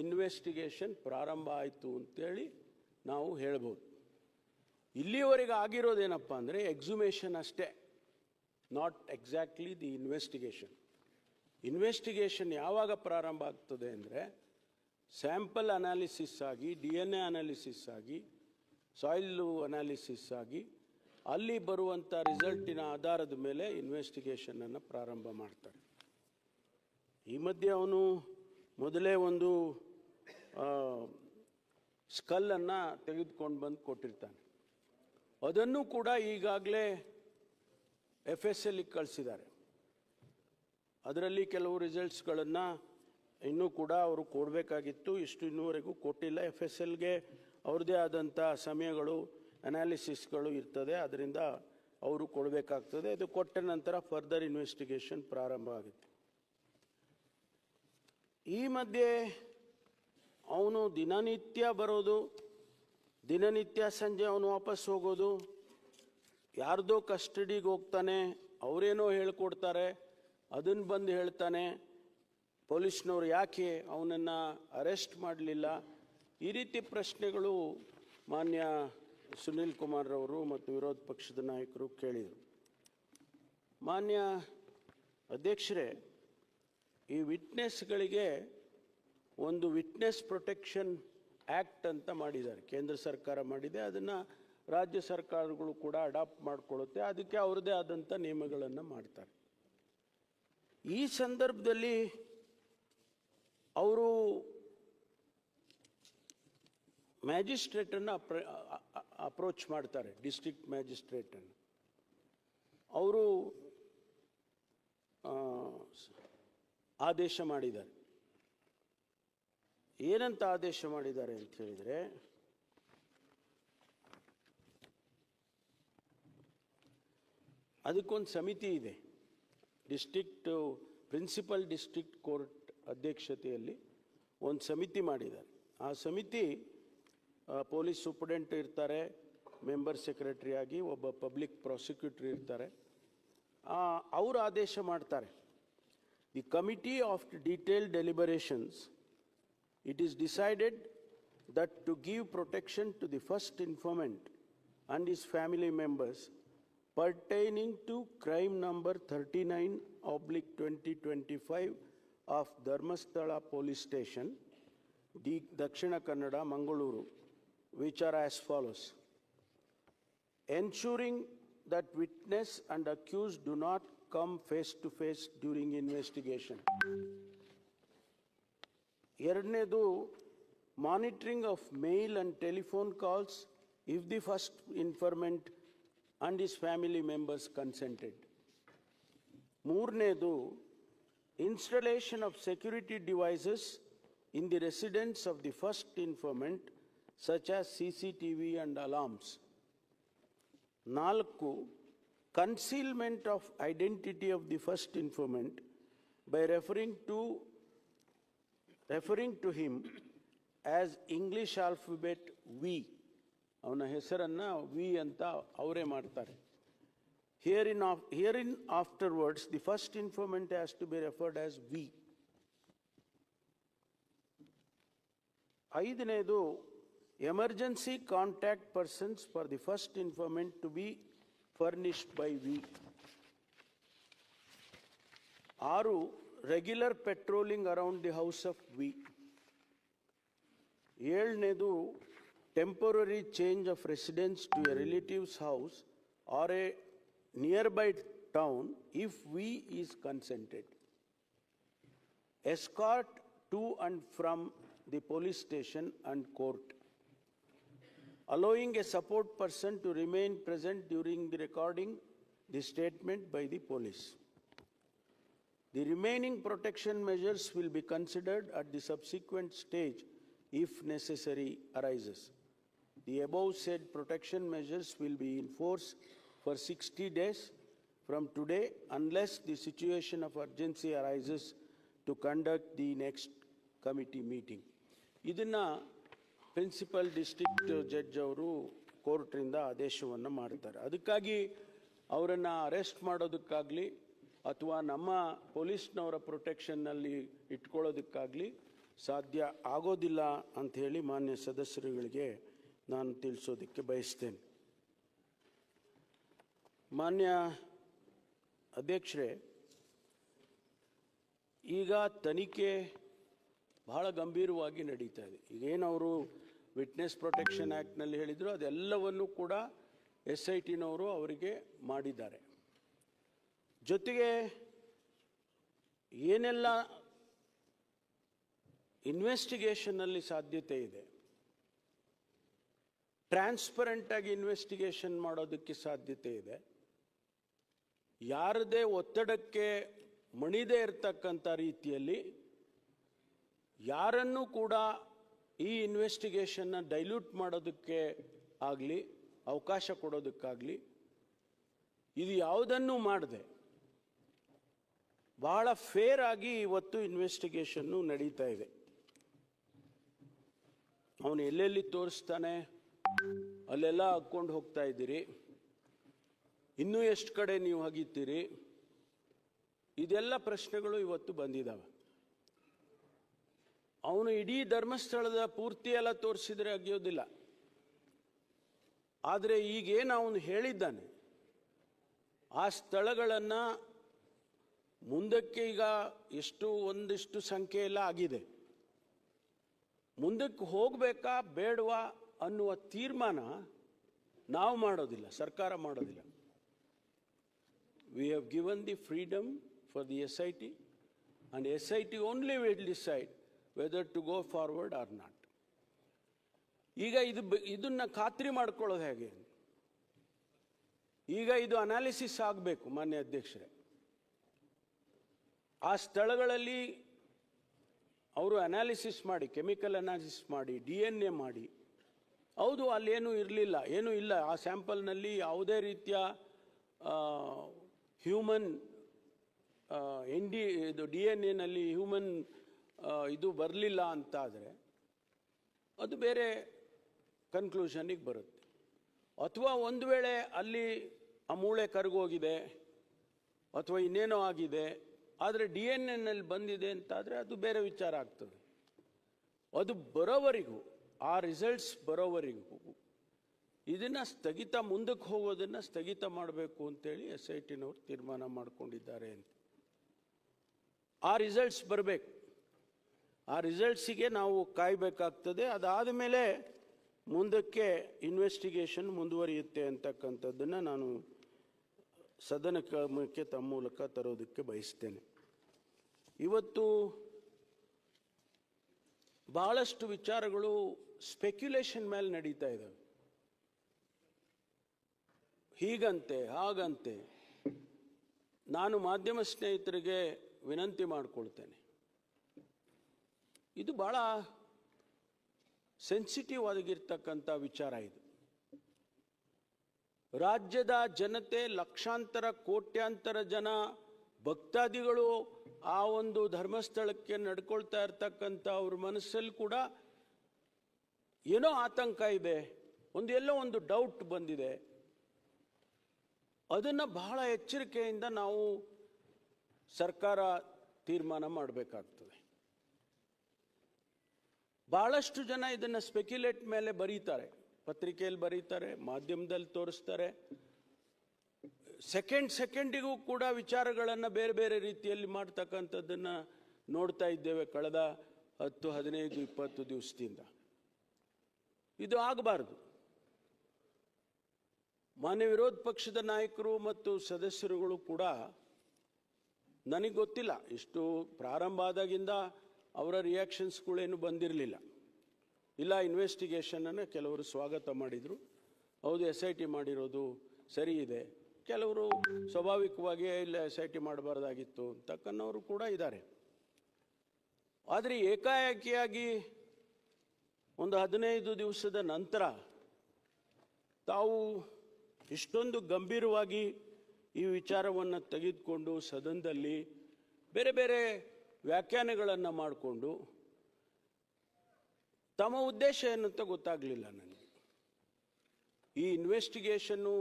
ಇನ್ವೆಸ್ಟಿಗೇಷನ್ ಪ್ರಾರಂಭ ಆಯಿತು ಅಂತೇಳಿ ನಾವು ಹೇಳ್ಬೋದು. ಇಲ್ಲಿಯವರೆಗೆ ಆಗಿರೋದೇನಪ್ಪ ಅಂದರೆ ಎಕ್ಸುಮೇಷನ್ ಅಷ್ಟೇ, not exactly the investigation. Investigation ಯಾವಾಗ ಪ್ರಾರಂಭ ಆಗ್ತದೆ ಅಂದರೆ ಸ್ಯಾಂಪಲ್ ಅನಾಲಿಸಿಸ್ ಆಗಿ, DNA ಅನಾಲಿಸಿಸ್ ಆಗಿ, ಸಾಯಿಲು ಅನಾಲಿಸಿಸ್ ಆಗಿ, ಅಲ್ಲಿ ಬರುವಂಥ ರಿಸಲ್ಟಿನ ಆಧಾರದ ಮೇಲೆ ಇನ್ವೆಸ್ಟಿಗೇಷನನ್ನು ಪ್ರಾರಂಭ ಮಾಡ್ತಾರೆ. ಈ ಮಧ್ಯೆ ಅವನು ಮೊದಲೇ ಒಂದು ಸ್ಕಲ್ಲನ್ನು ತೆಗೆದುಕೊಂಡು ಬಂದು ಕೊಟ್ಟಿರ್ತಾನೆ. ಅದನ್ನು ಕೂಡ ಈಗಾಗಲೇ FSLಗೆ ಕಳಿಸಿದ್ದಾರೆ. ಅದರಲ್ಲಿ ಕೆಲವು ರಿಸಲ್ಟ್ಸ್ಗಳನ್ನು ಇನ್ನೂ ಕೂಡ ಅವರು ಕೊಡಬೇಕಾಗಿತ್ತು, ಇನ್ನೂವರೆಗೂ ಕೊಟ್ಟಿಲ್ಲ. FSLಗೆ ಅವ್ರದ್ದೇ ಆದಂಥ ಸಮಯಗಳು, ಅನಾಲಿಸಿಸ್ಗಳು ಇರ್ತದೆ, ಅದರಿಂದ ಅವರು ಕೊಡಬೇಕಾಗ್ತದೆ. ಅದು ಕೊಟ್ಟ ನಂತರ ಫರ್ದರ್ ಇನ್ವೆಸ್ಟಿಗೇಷನ್ ಪ್ರಾರಂಭ ಆಗುತ್ತೆ. ಈ ಮಧ್ಯೆ ಅವನು ದಿನನಿತ್ಯ ಬರೋದು, ದಿನನಿತ್ಯ ಸಂಜೆ ಅವನು ವಾಪಸ್ ಹೋಗೋದು, ಯಾರ್ದೋ ಕಸ್ಟಡಿಗೆ ಹೋಗ್ತಾನೆ, ಅವರೇನೋ ಹೇಳ್ಕೊಡ್ತಾರೆ, ಅದನ್ನು ಬಂದು ಹೇಳ್ತಾನೆ, ಪೊಲೀಸ್ನವ್ರು ಯಾಕೆ ಅವನನ್ನು ಅರೆಸ್ಟ್ ಮಾಡಲಿಲ್ಲ, ಈ ರೀತಿ ಪ್ರಶ್ನೆಗಳು ಮಾನ್ಯ ಸುನೀಲ್ ಕುಮಾರ್ ಅವರು ಮತ್ತು ವಿರೋಧ ಪಕ್ಷದ ನಾಯಕರು ಕೇಳಿದರು. ಮಾನ್ಯ ಅಧ್ಯಕ್ಷರೇ, ಈ ವಿಟ್ನೆಸ್ಗಳಿಗೆ ಒಂದು ವಿಟ್ನೆಸ್ ಪ್ರೊಟೆಕ್ಷನ್ ಆ್ಯಕ್ಟ್ ಅಂತ ಮಾಡಿದ್ದಾರೆ, ಕೇಂದ್ರ ಸರ್ಕಾರ ಮಾಡಿದೆ. ಅದನ್ನು ರಾಜ್ಯ ಸರ್ಕಾರಗಳು ಕೂಡ ಅಡಾಪ್ಟ್ ಮಾಡಿಕೊಳ್ಳುತ್ತೆ, ಅದಕ್ಕೆ ಅವ್ರದ್ದೇ ಆದಂಥ ನಿಯಮಗಳನ್ನು ಮಾಡ್ತಾರೆ. ಈ ಸಂದರ್ಭದಲ್ಲಿ ಅವರು ಮ್ಯಾಜಿಸ್ಟ್ರೇಟನ್ನು ಅಪ್ರೋಚ್ ಮಾಡ್ತಾರೆ, ಡಿಸ್ಟ್ರಿಕ್ಟ್ ಮ್ಯಾಜಿಸ್ಟ್ರೇಟನ್ನು. ಅವರು ಆದೇಶ ಮಾಡಿದ್ದಾರೆ. ಏನಂತ ಆದೇಶ ಮಾಡಿದ್ದಾರೆ ಅಂತ ಹೇಳಿದರೆ, ಅದಕ್ಕೊಂದು ಸಮಿತಿ ಇದೆ, ಪ್ರಿನ್ಸಿಪಲ್ ಡಿಸ್ಟ್ರಿಕ್ಟ್ ಕೋರ್ಟ್ ಅಧ್ಯಕ್ಷತೆಯಲ್ಲಿ ಒಂದು ಸಮಿತಿ ಮಾಡಿದ್ದಾರೆ. ಆ ಸಮಿತಿ ಪೊಲೀಸ್ ಸೂಪರಿಂಟೆಂಡೆಂಟ್ ಇರ್ತಾರೆ, ಮೆಂಬರ್ ಸೆಕ್ರೆಟರಿ ಆಗಿ ಒಬ್ಬ ಪಬ್ಲಿಕ್ ಪ್ರಾಸಿಕ್ಯೂಟರ್ ಇರ್ತಾರೆ. ಅವರು ಆದೇಶ ಮಾಡ್ತಾರೆ, the committee of detailed deliberations, it is decided that to give protection to the first informant and his family members pertaining to crime number 39/2025 of Dharmasthala Police Station, Dakshina Kannada, Mangaluru, which are as follows: ensuring that witness and accused do not come face to face during investigation. ಎರಡನೇದು, monitoring of mail and telephone calls if the first informant and his family members consented. ಮೂರನೇದು, installation of security devices in the residence of the first informant such as CCTV and alarms. 4, concealment of identity of the first informant by referring to him as English alphabet V. ಅವನ ಹೆಸರನ್ನು V ಅಂತ ಅವರೇ ಮಾಡ್ತಾರೆ. Herein afterwards, the first informant has to be referred as we. ಐದನೇದು, emergency contact persons for the first informant to be furnished by we. 6, regular patrolling around the house of we. 7ನೇದು, temporary change of residence to a relative's house or a nearby town if we is consented. Escort to and from the police station and court. Allowing a support person to remain present during the recording the statement by the police. The remaining protection measures will be considered at the subsequent stage if necessary arises. The above said protection measures will be in force for 60 days from today unless the situation of urgency arises to conduct the next committee meeting. ಇದನ್ನು principal district judge ಅವರು ಕೋರ್ಟ್ರಿಂದ ಆದೇಶವನ್ನು ಮಾಡ್ತಾರೆ. ಅದಕ್ಕಾಗಿ ಅವರನ್ನು arrest ಮಾಡೋದಕ್ಕಾಗಲಿ ಅಥವಾ ನಮ್ಮ ಪೊಲೀಸ್ನವರ ಪ್ರೊಟೆಕ್ಷನ್ನಲ್ಲಿ ಇಟ್ಕೊಳ್ಳೋದಕ್ಕಾಗಲಿ ಸಾಧ್ಯ ಆಗೋದಿಲ್ಲ ಅಂಥೇಳಿ ಮಾನ್ಯ ಸದಸ್ಯರುಗಳಿಗೆ ನಾನು ತಿಳಿಸೋದಕ್ಕೆ ಬಯಸ್ತೇನೆ. ಮಾನ್ಯ ಅಧ್ಯಕ್ಷರೇ, ಈಗ ತನಿಖೆ ಬಹಳ ಗಂಭೀರವಾಗಿ ನಡೀತಾ ಇದೆ. ಈಗೇನವರು ವಿಟ್ನೆಸ್ ಪ್ರೊಟೆಕ್ಷನ್ ಆ್ಯಕ್ಟ್ನಲ್ಲಿ ಹೇಳಿದರು ಅದೆಲ್ಲವನ್ನು ಕೂಡ SITನವರು ಅವರಿಗೆ ಮಾಡಿದ್ದಾರೆ. ಜೊತೆಗೆ ಏನೆಲ್ಲ ಇನ್ವೆಸ್ಟಿಗೇಷನ್ನಲ್ಲಿ ಸಾಧ್ಯತೆ ಇದೆ, ಟ್ರಾನ್ಸ್ಪರೆಂಟಾಗಿ ಇನ್ವೆಸ್ಟಿಗೇಷನ್ ಮಾಡೋದಕ್ಕೆ ಸಾಧ್ಯತೆ ಇದೆ, ಯಾರದೇ ಒತ್ತಡಕ್ಕೆ ಮಣಿದೇ ಇರತಕ್ಕಂಥ ರೀತಿಯಲ್ಲಿ ಯಾರನ್ನೂ ಕೂಡ ಈ ಇನ್ವೆಸ್ಟಿಗೇಷನ್ನ ಡೈಲ್ಯೂಟ್ ಮಾಡೋದಕ್ಕೆ ಆಗಲಿ ಅವಕಾಶ ಕೊಡೋದಕ್ಕಾಗಲಿ ಇದು ಯಾವುದನ್ನೂ ಮಾಡದೆ ಬಹಳ ಫೇರ್ ಆಗಿ ಇವತ್ತು ಇನ್ವೆಸ್ಟಿಗೇಷನ್ನು ನಡೀತಾ ಇದೆ. ಅವನು ಎಲ್ಲೆಲ್ಲಿ ತೋರಿಸ್ತಾನೆ ಅಲ್ಲೆಲ್ಲ ಹಾಕ್ಕೊಂಡು ಹೋಗ್ತಾ ಇದ್ದೀರಿ, ಇನ್ನೂ ಎಷ್ಟು ಕಡೆ ನೀವು ಹಗಿತೀರಿ, ಇದೆಲ್ಲ ಪ್ರಶ್ನೆಗಳು ಇವತ್ತು ಬಂದಿದ್ದಾವೆ. ಅವನು ಇಡೀ ಧರ್ಮಸ್ಥಳದ ಪೂರ್ತಿ ಎಲ್ಲ ತೋರಿಸಿದ್ರೆ ಅಗಿಯೋದಿಲ್ಲ. ಆದರೆ ಈಗೇನು ಅವನು ಹೇಳಿದ್ದಾನೆ ಆ ಸ್ಥಳಗಳನ್ನು ಮುಂದಕ್ಕೆ ಈಗ ಒಂದಿಷ್ಟು ಸಂಖ್ಯೆ ಎಲ್ಲ ಆಗಿದೆ, ಮುಂದಕ್ಕೆ ಹೋಗಬೇಕಾ ಬೇಡವಾ ಅನ್ನುವ ತೀರ್ಮಾನ ನಾವು ಮಾಡೋದಿಲ್ಲ, ಸರ್ಕಾರ ಮಾಡೋದಿಲ್ಲ. We have given the freedom for the SIT and SIT only will decide whether to go forward or not. ಈಗ ಇದನ್ನ ಖಾತ್ರಿ ಮಾಡ್ಕೊಳ್ಳೋದು ಹೇಗೆ? ಈಗ ಇದು ಅನಾಲಿಸಿಸ್ ಆಗಬೇಕು ಮಾನ್ಯ ಅಧ್ಯಕ್ಷರೇ. ಆ ಸ್ಥಳಗಳಲ್ಲಿ ಅವರು ಅನಾಲಿಸಿಸ್ ಮಾಡಿ, ಕೆಮಿಕಲ್ ಅನಾಲಿಸಿಸ್ ಮಾಡಿ, DNA ಮಾಡಿ, ಹೌದು ಅಲ್ಲೇನೂ ಇರಲಿಲ್ಲ, ಏನೂ ಇಲ್ಲ, ಆ ಸ್ಯಾಂಪಲ್ನಲ್ಲಿ ಯಾವುದೇ ರೀತಿಯ ಹ್ಯೂಮನ್ ಇದು DNA ಹ್ಯೂಮನ್ ಇದು ಬರಲಿಲ್ಲ ಅಂತಾದರೆ ಅದು ಬೇರೆ ಕನ್ಕ್ಲೂಷನ್ನಿಗೆ ಬರುತ್ತೆ. ಅಥವಾ ಒಂದು ವೇಳೆ ಅಲ್ಲಿ ಆ ಮೂಳೆ ಕರಗೋಗಿದೆ ಅಥವಾ ಇನ್ನೇನೋ ಆಗಿದೆ, ಆದರೆ DNA ಬಂದಿದೆ ಅಂತಾದರೆ ಅದು ಬೇರೆ ವಿಚಾರ ಆಗ್ತದೆ. ಅದು ಬರೋವರೆಗೂ, ಆ ರಿಸಲ್ಟ್ಸ್ ಬರೋವರೆಗೂ ಇದನ್ನು ಸ್ಥಗಿತ, ಮುಂದಕ್ಕೆ ಹೋಗೋದನ್ನು ಸ್ಥಗಿತ ಮಾಡಬೇಕು ಅಂತೇಳಿ SITನವರು ತೀರ್ಮಾನ ಮಾಡಿಕೊಂಡಿದ್ದಾರೆ ಅಂತ. ಆ ರಿಸಲ್ಟ್ಸ್ ಬರಬೇಕು, ಆ ರಿಸಲ್ಟ್ಸಿಗೆ ನಾವು ಕಾಯಬೇಕಾಗ್ತದೆ. ಅದಾದ ಮೇಲೆ ಮುಂದಕ್ಕೆ ಇನ್ವೆಸ್ಟಿಗೇಷನ್ ಮುಂದುವರಿಯುತ್ತೆ ಅಂತಕ್ಕಂಥದ್ದನ್ನು ನಾನು ಸದನಕ್ಕೆ ತಮ್ಮ ಮೂಲಕ ತರೋದಕ್ಕೆ ಬಯಸ್ತೇನೆ. ಇವತ್ತು ಬಹಳಷ್ಟು ವಿಚಾರಗಳು ಸ್ಪೆಕ್ಯುಲೇಷನ್ ಮೇಲೆ ನಡೀತಾ ಇದ್ದಾವೆ. ಹೀಗಂತೆ ಹಾಗಂತೆ. ನಾನು ಮಾಧ್ಯಮ ಸ್ನೇಹಿತರಿಗೆ ವಿನಂತಿ ಮಾಡಿಕೊಳ್ತೇನೆ, ಇದು ಭಾಳ ಸೆನ್ಸಿಟಿವ್ ಆಗಿರ್ತಕ್ಕಂಥ ವಿಚಾರ. ಇದು ರಾಜ್ಯದ ಜನತೆ, ಲಕ್ಷಾಂತರ ಕೋಟ್ಯಾಂತರ ಜನ ಏನೋ ಆತಂಕ ಇದೆ, ಎಲ್ಲೋ ಒಂದು ಡೌಟ್ ಬಂದಿದೆ. ಅದನ್ನು ಬಹಳ ಎಚ್ಚರಿಕೆಯಿಂದ ನಾವು ಸರ್ಕಾರ ತೀರ್ಮಾನ ಮಾಡಬೇಕಾಗ್ತದೆ. ಬಹಳಷ್ಟು ಜನ ಇದನ್ನು ಸ್ಪೆಕ್ಯುಲೇಟ್ ಮೇಲೆ ಬರೀತಾರೆ, ಪತ್ರಿಕೆಯಲ್ಲಿ ಬರೀತಾರೆ, ಮಾಧ್ಯಮದಲ್ಲಿ ತೋರಿಸ್ತಾರೆ. ಸೆಕೆಂಡಿಗೂ ಕೂಡ ವಿಚಾರಗಳನ್ನು ಬೇರೆ ಬೇರೆ ರೀತಿಯಲ್ಲಿ ಮಾಡ್ತಕ್ಕಂಥದ್ದನ್ನು ನೋಡ್ತಾ ಇದ್ದೇವೆ ಕಳೆದ 10, 15, 20 ದಿವಸದಿಂದ. ಇದು ಆಗಬಾರ್ದು. ಮಾನ್ಯ ವಿರೋಧ ಪಕ್ಷದ ನಾಯಕರು ಮತ್ತು ಸದಸ್ಯರುಗಳು ಕೂಡ, ನನಗೆ ಗೊತ್ತಿಲ್ಲ, ಇಷ್ಟು ಪ್ರಾರಂಭ ಆದಾಗಿಂದ ಅವರ ರಿಯಾಕ್ಷನ್ಸ್ಗಳೇನು ಬಂದಿರಲಿಲ್ಲ. ಇಲ್ಲ, ಇನ್ವೆಸ್ಟಿಗೇಷನನ್ನು ಕೆಲವರು ಸ್ವಾಗತ ಮಾಡಿದರು. ಹೌದು, SIT ಮಾಡಿರೋದು ಸರಿ ಇದೆ. ಕೆಲವರು ಸ್ವಾಭಾವಿಕವಾಗಿ ಇಲ್ಲ, SIT ಮಾಡಬಾರ್ದಾಗಿತ್ತು ಅಂತಕ್ಕನ್ನವರು ಕೂಡ ಇದ್ದಾರೆ. ಆದರೆ ಏಕಾಏಕಿಯಾಗಿ ಒಂದು 15 ದಿವಸದ ನಂತರ ತಾವು ಇಷ್ಟೊಂದು ಗಂಭೀರವಾಗಿ ಈ ವಿಚಾರವನ್ನು ತೆಗೆದುಕೊಂಡು ಸದನದಲ್ಲಿ ಬೇರೆ ಬೇರೆ ವ್ಯಾಖ್ಯಾನಗಳನ್ನು ಮಾಡಿಕೊಂಡು, ತಮ್ಮ ಉದ್ದೇಶ ಏನಂತ ಗೊತ್ತಾಗಲಿಲ್ಲ ನನಗೆ. ಈ ಇನ್ವೆಸ್ಟಿಗೇಷನ್ನು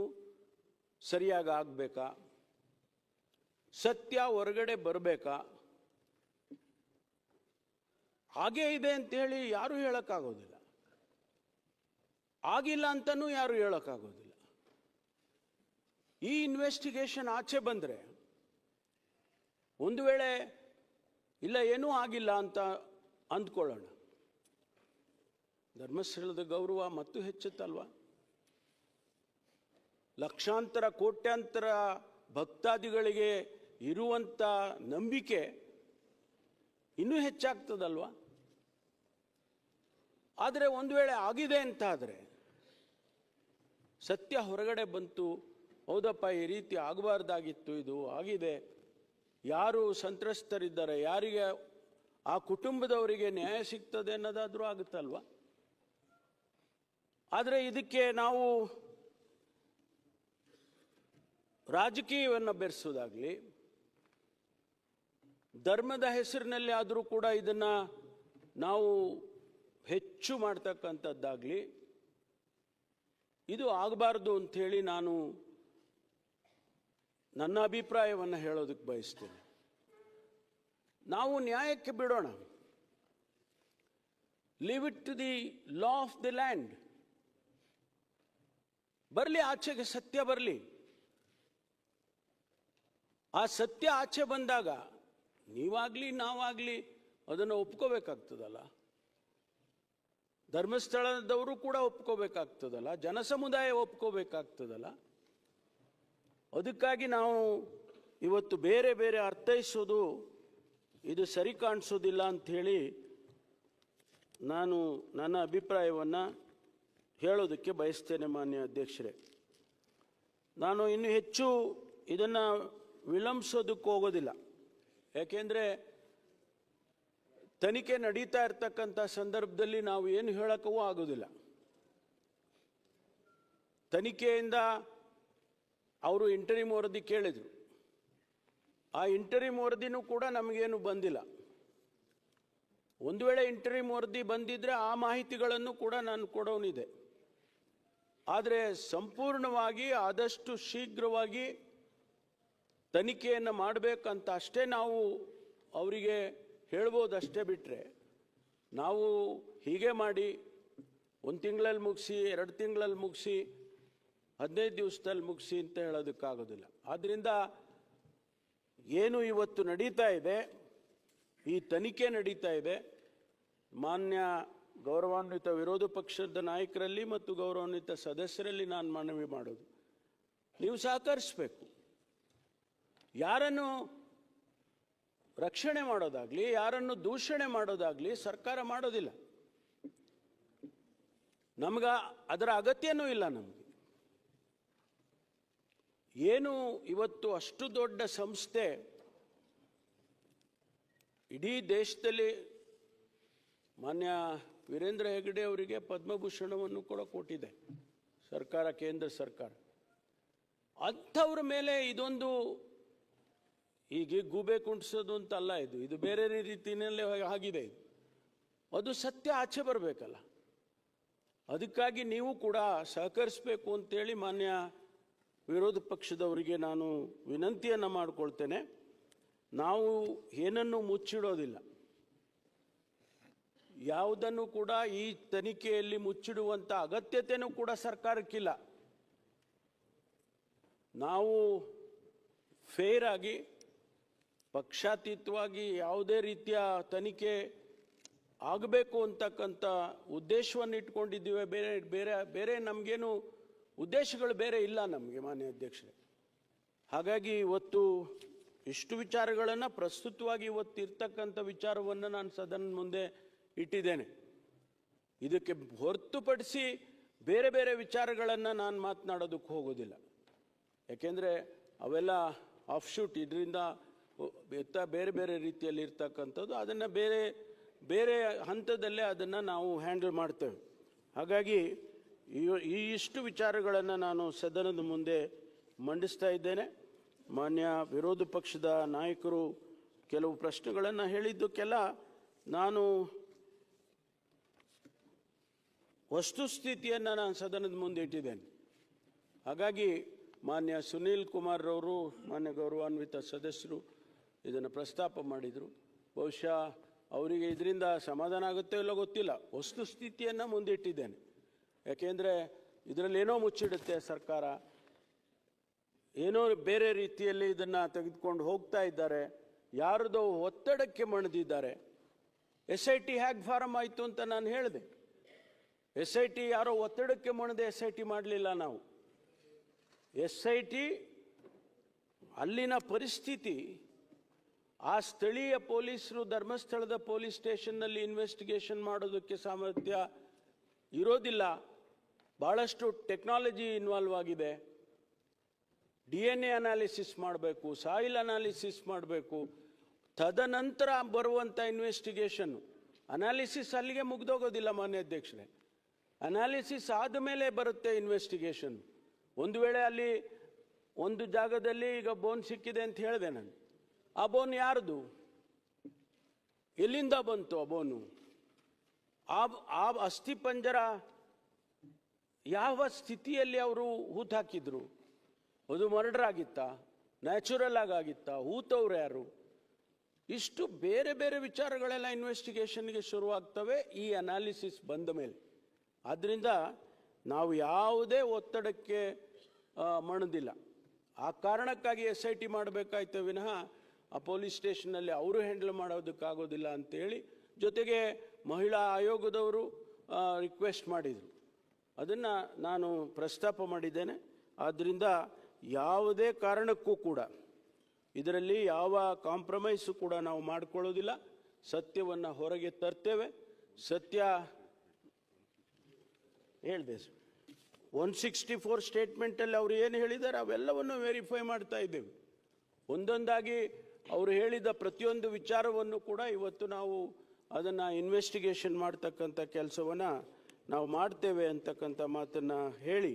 ಸರಿಯಾಗಿ ಆಗಬೇಕಾ, ಸತ್ಯ ಹೊರಗಡೆ ಬರಬೇಕಾ, ಹಾಗೇ ಇದೆ ಅಂತೇಳಿ ಯಾರೂ ಹೇಳೋಕ್ಕಾಗೋದಿಲ್ಲ, ಆಗಿಲ್ಲ ಅಂತನೂ ಯಾರೂ ಹೇಳೋಕ್ಕಾಗೋದಿಲ್ಲ. ಈ ಇನ್ವೆಸ್ಟಿಗೇಷನ್ ಆಚೆ ಬಂದರೆ, ಒಂದು ವೇಳೆ ಇಲ್ಲ ಏನೂ ಆಗಿಲ್ಲ ಅಂತ ಅಂದ್ಕೊಳ್ಳೋಣ, ಧರ್ಮಸ್ಥಳದ ಗೌರವ ಮತ್ತು ಹೆಚ್ಚುತ್ತಲ್ವ? ಲಕ್ಷಾಂತರ ಕೋಟ್ಯಾಂತರ ಭಕ್ತಾದಿಗಳಿಗೆ ಇರುವಂಥ ನಂಬಿಕೆ ಇನ್ನೂ ಹೆಚ್ಚಾಗ್ತದಲ್ವ? ಆದರೆ ಒಂದು ವೇಳೆ ಆಗಿದೆ ಅಂತ ಆದರೆ, ಸತ್ಯ ಹೊರಗಡೆ ಬಂತು, ಹೌದಪ್ಪ ಈ ರೀತಿ ಆಗಬಾರ್ದಾಗಿತ್ತು, ಇದು ಆಗಿದೆ, ಯಾರು ಸಂತ್ರಸ್ತರಿದ್ದಾರೆ, ಯಾರಿಗೆ ಆ ಕುಟುಂಬದವರಿಗೆ ನ್ಯಾಯ ಸಿಗ್ತದೆ ಅನ್ನೋದಾದರೂ ಆಗುತ್ತಲ್ವ? ಆದರೆ ಇದಕ್ಕೆ ನಾವು ರಾಜಕೀಯವನ್ನು ಬೆರೆಸೋದಾಗಲಿ, ಧರ್ಮದ ಹೆಸರಿನಲ್ಲಿ ಆದರೂ ಕೂಡ ಇದನ್ನು ನಾವು ಹೆಚ್ಚು ಮಾಡ್ತಕ್ಕಂಥದ್ದಾಗಲಿ, ಇದು ಆಗಬಾರ್ದು ಅಂಥೇಳಿ ನಾನು ನನ್ನ ಅಭಿಪ್ರಾಯವನ್ನು ಹೇಳೋದಕ್ಕೆ ಬಯಸ್ತೇನೆ. ನಾವು ನ್ಯಾಯಕ್ಕೆ ಬಿಡೋಣ, leave it to the law of the land. ಬರಲಿ, ಆಚೆಗೆ ಸತ್ಯ ಬರಲಿ. ಆ ಸತ್ಯ ಆಚೆ ಬಂದಾಗ ನೀವಾಗಲಿ ನಾವಾಗಲಿ ಅದನ್ನು ಒಪ್ಕೋಬೇಕಾಗ್ತದಲ್ಲ, ಧರ್ಮಸ್ಥಳದವರು ಕೂಡ ಒಪ್ಕೋಬೇಕಾಗ್ತದಲ್ಲ, ಜನಸಮುದಾಯ ಒಪ್ಕೋಬೇಕಾಗ್ತದಲ್ಲ. ಅದಕ್ಕಾಗಿ ನಾವು ಇವತ್ತು ಬೇರೆ ಬೇರೆ ಅರ್ಥೈಸೋದು ಇದು ಸರಿ ಕಾಣಿಸೋದಿಲ್ಲ ಅಂಥೇಳಿ ನಾನು ನನ್ನ ಅಭಿಪ್ರಾಯವನ್ನು ಹೇಳೋದಕ್ಕೆ ಬಯಸ್ತೇನೆ. ಮಾನ್ಯ ಅಧ್ಯಕ್ಷರೇ, ನಾನು ಇನ್ನೂ ಹೆಚ್ಚು ಇದನ್ನು ವಿಳಂಬಿಸೋದಕ್ಕೆ ಹೋಗೋದಿಲ್ಲ. ಯಾಕೆಂದರೆ ತನಿಖೆ ನಡೀತಾ ಇರ್ತಕ್ಕಂಥ ಸಂದರ್ಭದಲ್ಲಿ ನಾವು ಏನು ಹೇಳೋಕ್ಕೂ ಆಗೋದಿಲ್ಲ. ತನಿಖೆಯಿಂದ ಅವರು ಇಂಟರಿಮ್ ವರದಿ ಕೇಳಿದರು, ಆ ಇಂಟರಿಮ್ ವರದಿನೂ ಕೂಡ ನಮಗೇನು ಬಂದಿಲ್ಲ. ಒಂದು ವೇಳೆ ಇಂಟರಿಮ್ ವರದಿ ಬಂದಿದ್ದರೆ ಆ ಮಾಹಿತಿಗಳನ್ನು ಕೂಡ ನಾನು ಕೊಡೋನಿದೆ. ಆದರೆ ಸಂಪೂರ್ಣವಾಗಿ ಆದಷ್ಟು ಶೀಘ್ರವಾಗಿ ತನಿಖೆಯನ್ನು ಮಾಡಬೇಕಂತ ಅಷ್ಟೇ ನಾವು ಅವರಿಗೆ ಹೇಳ್ಬೋದಷ್ಟೇ. ಬಿಟ್ಟರೆ ನಾವು ಹೀಗೆ ಮಾಡಿ 1 ತಿಂಗಳಲ್ಲಿ ಮುಗಿಸಿ, 2 ತಿಂಗಳಲ್ಲಿ ಮುಗಿಸಿ, 15 ದಿವಸದಲ್ಲಿ ಮುಗಿಸಿ ಅಂತ ಹೇಳೋದಕ್ಕಾಗೋದಿಲ್ಲ. ಆದ್ದರಿಂದ ಏನು ಇವತ್ತು ನಡೀತಾ ಇದೆ, ಈ ತನಿಖೆ ನಡೀತಾ ಇದೆ, ಮಾನ್ಯ ಗೌರವಾನ್ವಿತ ವಿರೋಧ ಪಕ್ಷದ ನಾಯಕರಲ್ಲಿ ಮತ್ತು ಗೌರವಾನ್ವಿತ ಸದಸ್ಯರಲ್ಲಿ ನಾನು ಮನವಿ ಮಾಡೋದು, ನೀವು ಸಹಕರಿಸಬೇಕು. ಯಾರನ್ನು ರಕ್ಷಣೆ ಮಾಡೋದಾಗಲಿ, ಯಾರನ್ನು ದೂಷಣೆ ಮಾಡೋದಾಗಲಿ ಸರ್ಕಾರ ಮಾಡೋದಿಲ್ಲ. ನಮ್ಗೆ ಅದರ ಅಗತ್ಯನೂ ಇಲ್ಲ. ನಮಗೆ ಏನು ಇವತ್ತು ಅಷ್ಟು ದೊಡ್ಡ ಸಂಸ್ಥೆ ಇಡೀ ದೇಶದಲ್ಲಿ ಮಾನ್ಯ ವೀರೇಂದ್ರ ಹೆಗಡೆ ಅವರಿಗೆ ಪದ್ಮಭೂಷಣವನ್ನು ಕೂಡ ಕೊಟ್ಟಿದೆ ಸರ್ಕಾರ, ಕೇಂದ್ರ ಸರ್ಕಾರ. ಅಂಥವ್ರ ಮೇಲೆ ಇದೊಂದು ಹೀಗೆ ಗೂಬೆ ಕುಂಟಿಸೋದು ಅಂತಲ್ಲ, ಇದು ಬೇರೆ ರೀತಿಯಲ್ಲೇ ಆಗಿದೆ. ಇದು ಅದು ಸತ್ಯ ಆಚೆ ಬರಬೇಕಲ್ಲ. ಅದಕ್ಕಾಗಿ ನೀವು ಕೂಡ ಸಹಕರಿಸಬೇಕು ಅಂತೇಳಿ ಮಾನ್ಯ ವಿರೋಧ ಪಕ್ಷದವರಿಗೆ ನಾನು ವಿನಂತಿಯನ್ನು ಮಾಡಿಕೊಳ್ತೇನೆ. ನಾವು ಏನನ್ನು ಮುಚ್ಚಿಡೋದಿಲ್ಲ, ಯಾವುದನ್ನು ಕೂಡ ಈ ತನಿಖೆಯಲ್ಲಿ ಮುಚ್ಚಿಡುವಂಥ ಅಗತ್ಯತೆಯೂ ಕೂಡ ಸರ್ಕಾರಕ್ಕಿಲ್ಲ. ನಾವು ಫೇರ್ ಆಗಿ ಪಕ್ಷಾತೀತವಾಗಿ ಯಾವುದೇ ರೀತಿಯ ತನಿಖೆ ಆಗಬೇಕು ಅಂತಕ್ಕಂಥ ಉದ್ದೇಶವನ್ನು ಇಟ್ಕೊಂಡಿದ್ದೀವಿ. ಬೇರೆ ಬೇರೆ ಬೇರೆ ನಮಗೇನು ಉದ್ದೇಶಗಳು ಬೇರೆ ಇಲ್ಲ ನಮಗೆ ಮಾನ್ಯ ಅಧ್ಯಕ್ಷರೇ. ಹಾಗಾಗಿ ಇವತ್ತು ಇಷ್ಟು ವಿಚಾರಗಳನ್ನು ಪ್ರಸ್ತುತವಾಗಿ ಇವತ್ತು ಇರ್ತಕ್ಕಂಥ ವಿಚಾರವನ್ನು ನಾನು ಸದನದ ಮುಂದೆ ಇಟ್ಟಿದ್ದೇನೆ. ಇದಕ್ಕೆ ಹೊರತುಪಡಿಸಿ ಬೇರೆ ಬೇರೆ ವಿಚಾರಗಳನ್ನು ನಾನು ಮಾತನಾಡೋದಕ್ಕೆ ಹೋಗೋದಿಲ್ಲ. ಯಾಕೆಂದರೆ ಅವೆಲ್ಲ ಆಫ್ಶೂಟ್, ಇದರಿಂದ ಬೇರೆ ಬೇರೆ ರೀತಿಯಲ್ಲಿ ಇರ್ತಕ್ಕಂಥದ್ದು, ಅದನ್ನು ಬೇರೆ ಬೇರೆ ಹಂತದಲ್ಲೇ ಅದನ್ನು ನಾವು ಹ್ಯಾಂಡಲ್ ಮಾಡ್ತೇವೆ. ಹಾಗಾಗಿ ಈ ಇಷ್ಟು ವಿಚಾರಗಳನ್ನು ನಾನು ಸದನದ ಮುಂದೆ ಮಂಡಿಸ್ತಾ ಇದ್ದೇನೆ. ಮಾನ್ಯ ವಿರೋಧ ಪಕ್ಷದ ನಾಯಕರು ಕೆಲವು ಪ್ರಶ್ನೆಗಳನ್ನು ಹೇಳಿದ್ದಕ್ಕೆಲ್ಲ ನಾನು ವಸ್ತುಸ್ಥಿತಿಯನ್ನು ನಾನು ಸದನದ ಮುಂದೆ ಇಟ್ಟಿದ್ದೇನೆ. ಹಾಗಾಗಿ ಮಾನ್ಯ ಸುನೀಲ್ ಕುಮಾರ್ ಅವರು, ಮಾನ್ಯ ಗೌರವಾನ್ವಿತ ಸದಸ್ಯರು ಇದನ್ನು ಪ್ರಸ್ತಾಪ ಮಾಡಿದರು. ಬಹುಶಃ ಅವರಿಗೆ ಇದರಿಂದ ಸಮಾಧಾನ ಆಗುತ್ತೋ ಇಲ್ಲೋ ಗೊತ್ತಿಲ್ಲ. ವಸ್ತುಸ್ಥಿತಿಯನ್ನು ಮುಂದಿಟ್ಟಿದ್ದೇನೆ. ಯಾಕೆಂದರೆ ಇದರಲ್ಲಿ ಏನೋ ಮುಚ್ಚಿಡುತ್ತೆ ಸರ್ಕಾರ, ಏನೋ ಬೇರೆ ರೀತಿಯಲ್ಲಿ ಇದನ್ನು ತೆಗೆದುಕೊಂಡು ಹೋಗ್ತಾ ಇದ್ದಾರೆ, ಯಾರದೋ ಒತ್ತಡಕ್ಕೆ ಮಣಿದಿದ್ದಾರೆ. SIT ಹ್ಯಾಗ್ ಫಾರಮ್ ಆಯಿತು ಅಂತ ನಾನು ಹೇಳಿದೆ. SIT ಯಾರೋ ಒತ್ತಡಕ್ಕೆ ಮಣಿದೆ SIT ಮಾಡಲಿಲ್ಲ ನಾವು. SIT ಅಲ್ಲಿನ ಪರಿಸ್ಥಿತಿ, ಆ ಸ್ಥಳೀಯ ಪೊಲೀಸರು ಧರ್ಮಸ್ಥಳದ ಪೊಲೀಸ್ ಸ್ಟೇಷನ್ನಲ್ಲಿ ಇನ್ವೆಸ್ಟಿಗೇಷನ್ ಮಾಡೋದಕ್ಕೆ ಸಾಮರ್ಥ್ಯ ಇರೋದಿಲ್ಲ. ಭಾಳಷ್ಟು ಟೆಕ್ನಾಲಜಿ ಇನ್ವಾಲ್ವ್ ಆಗಿದೆ. DNA ಅನಾಲಿಸಿಸ್ ಮಾಡಬೇಕು, ಸಾಯಿಲ್ ಅನಾಲಿಸಿಸ್ ಮಾಡಬೇಕು, ತದನಂತರ ಬರುವಂಥ ಇನ್ವೆಸ್ಟಿಗೇಷನ್ನು. ಅನಾಲಿಸಿಸ್ ಅಲ್ಲಿಗೆ ಮುಗ್ದೋಗೋದಿಲ್ಲ ಮಾನ್ಯ ಅಧ್ಯಕ್ಷರೇ. ಅನಾಲಿಸಿಸ್ ಆದಮೇಲೆ ಬರುತ್ತೆ ಇನ್ವೆಸ್ಟಿಗೇಷನ್. ಒಂದು ವೇಳೆ ಅಲ್ಲಿ ಒಂದು ಜಾಗದಲ್ಲಿ ಈಗ ಬೋನ್ ಸಿಕ್ಕಿದೆ ಅಂತ ಹೇಳಿದೆ ನಾನು. ಆ ಬೋನ್ ಯಾರ್ದು, ಎಲ್ಲಿಂದ ಬಂತು ಆ ಬೋನು, ಆ ಅಸ್ಥಿಪಂಜರ ಯಾವ ಸ್ಥಿತಿಯಲ್ಲಿ ಅವರು ಹೂತಾಕಿದ್ರು, ಅದು ಮರ್ಡರ್ ಆಗಿತ್ತಾ, ನ್ಯಾಚುರಲ್ ಆಗಿತ್ತಾ, ಹೂತವ್ರು ಯಾರು, ಇಷ್ಟು ಬೇರೆ ಬೇರೆ ವಿಚಾರಗಳೆಲ್ಲ ಇನ್ವೆಸ್ಟಿಗೇಷನ್ಗೆ ಶುರುವಾಗ್ತವೆ ಈ ಅನಾಲಿಸಿಸ್ ಬಂದ ಮೇಲೆ. ಆದ್ದರಿಂದ ನಾವು ಯಾವುದೇ ಒತ್ತಡಕ್ಕೆ ಮಣಿದಿಲ್ಲ. ಆ ಕಾರಣಕ್ಕಾಗಿ SIT ಮಾಡಬೇಕಾಯ್ತು ವಿನಃ ಆ ಪೊಲೀಸ್ ಸ್ಟೇಷನ್ನಲ್ಲಿ ಅವರು ಹ್ಯಾಂಡಲ್ ಮಾಡೋದಕ್ಕಾಗೋದಿಲ್ಲ ಅಂತೇಳಿ. ಜೊತೆಗೆ ಮಹಿಳಾ ಆಯೋಗದವರು ರಿಕ್ವೆಸ್ಟ್ ಮಾಡಿದರು, ಅದನ್ನು ನಾನು ಪ್ರಸ್ತಾಪ ಮಾಡಿದ್ದೇನೆ. ಆದ್ದರಿಂದ ಯಾವುದೇ ಕಾರಣಕ್ಕೂ ಕೂಡ ಇದರಲ್ಲಿ ಯಾವ ಕಾಂಪ್ರಮೈಸು ಕೂಡ ನಾವು ಮಾಡಿಕೊಳ್ಳೋದಿಲ್ಲ. ಸತ್ಯವನ್ನು ಹೊರಗೆ ತರ್ತೇವೆ. ಸತ್ಯ ಹೇಳಿದೆ 164 ಸ್ಟೇಟ್ಮೆಂಟಲ್ಲಿ ಅವರು ಏನು ಹೇಳಿದ್ದಾರೆ ಅವೆಲ್ಲವನ್ನು ವೆರಿಫೈ ಮಾಡ್ತಾ ಇದ್ದೇವೆ. ಒಂದೊಂದಾಗಿ ಅವರು ಹೇಳಿದ ಪ್ರತಿಯೊಂದು ವಿಚಾರವನ್ನು ಕೂಡ ಇವತ್ತು ನಾವು ಅದನ್ನು ಇನ್ವೆಸ್ಟಿಗೇಷನ್ ಮಾಡ್ತಕ್ಕಂಥ ಕೆಲಸವನ್ನು ನಾವು ಮಾಡ್ತೇವೆ ಅಂತಕ್ಕಂಥ ಮಾತನ್ನು ಹೇಳಿ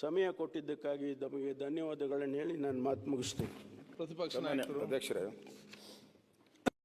ಸಮಯ ಕೊಟ್ಟಿದ್ದಕ್ಕಾಗಿ ನಮಗೆ ಧನ್ಯವಾದಗಳನ್ನು ಹೇಳಿ ನಾನು ಮಾತು ಮುಗಿಸ್ತೇನೆ. ಪ್ರತಿಪಕ್ಷ ನಾಯಕರು. ಅಧ್ಯಕ್ಷರೇ,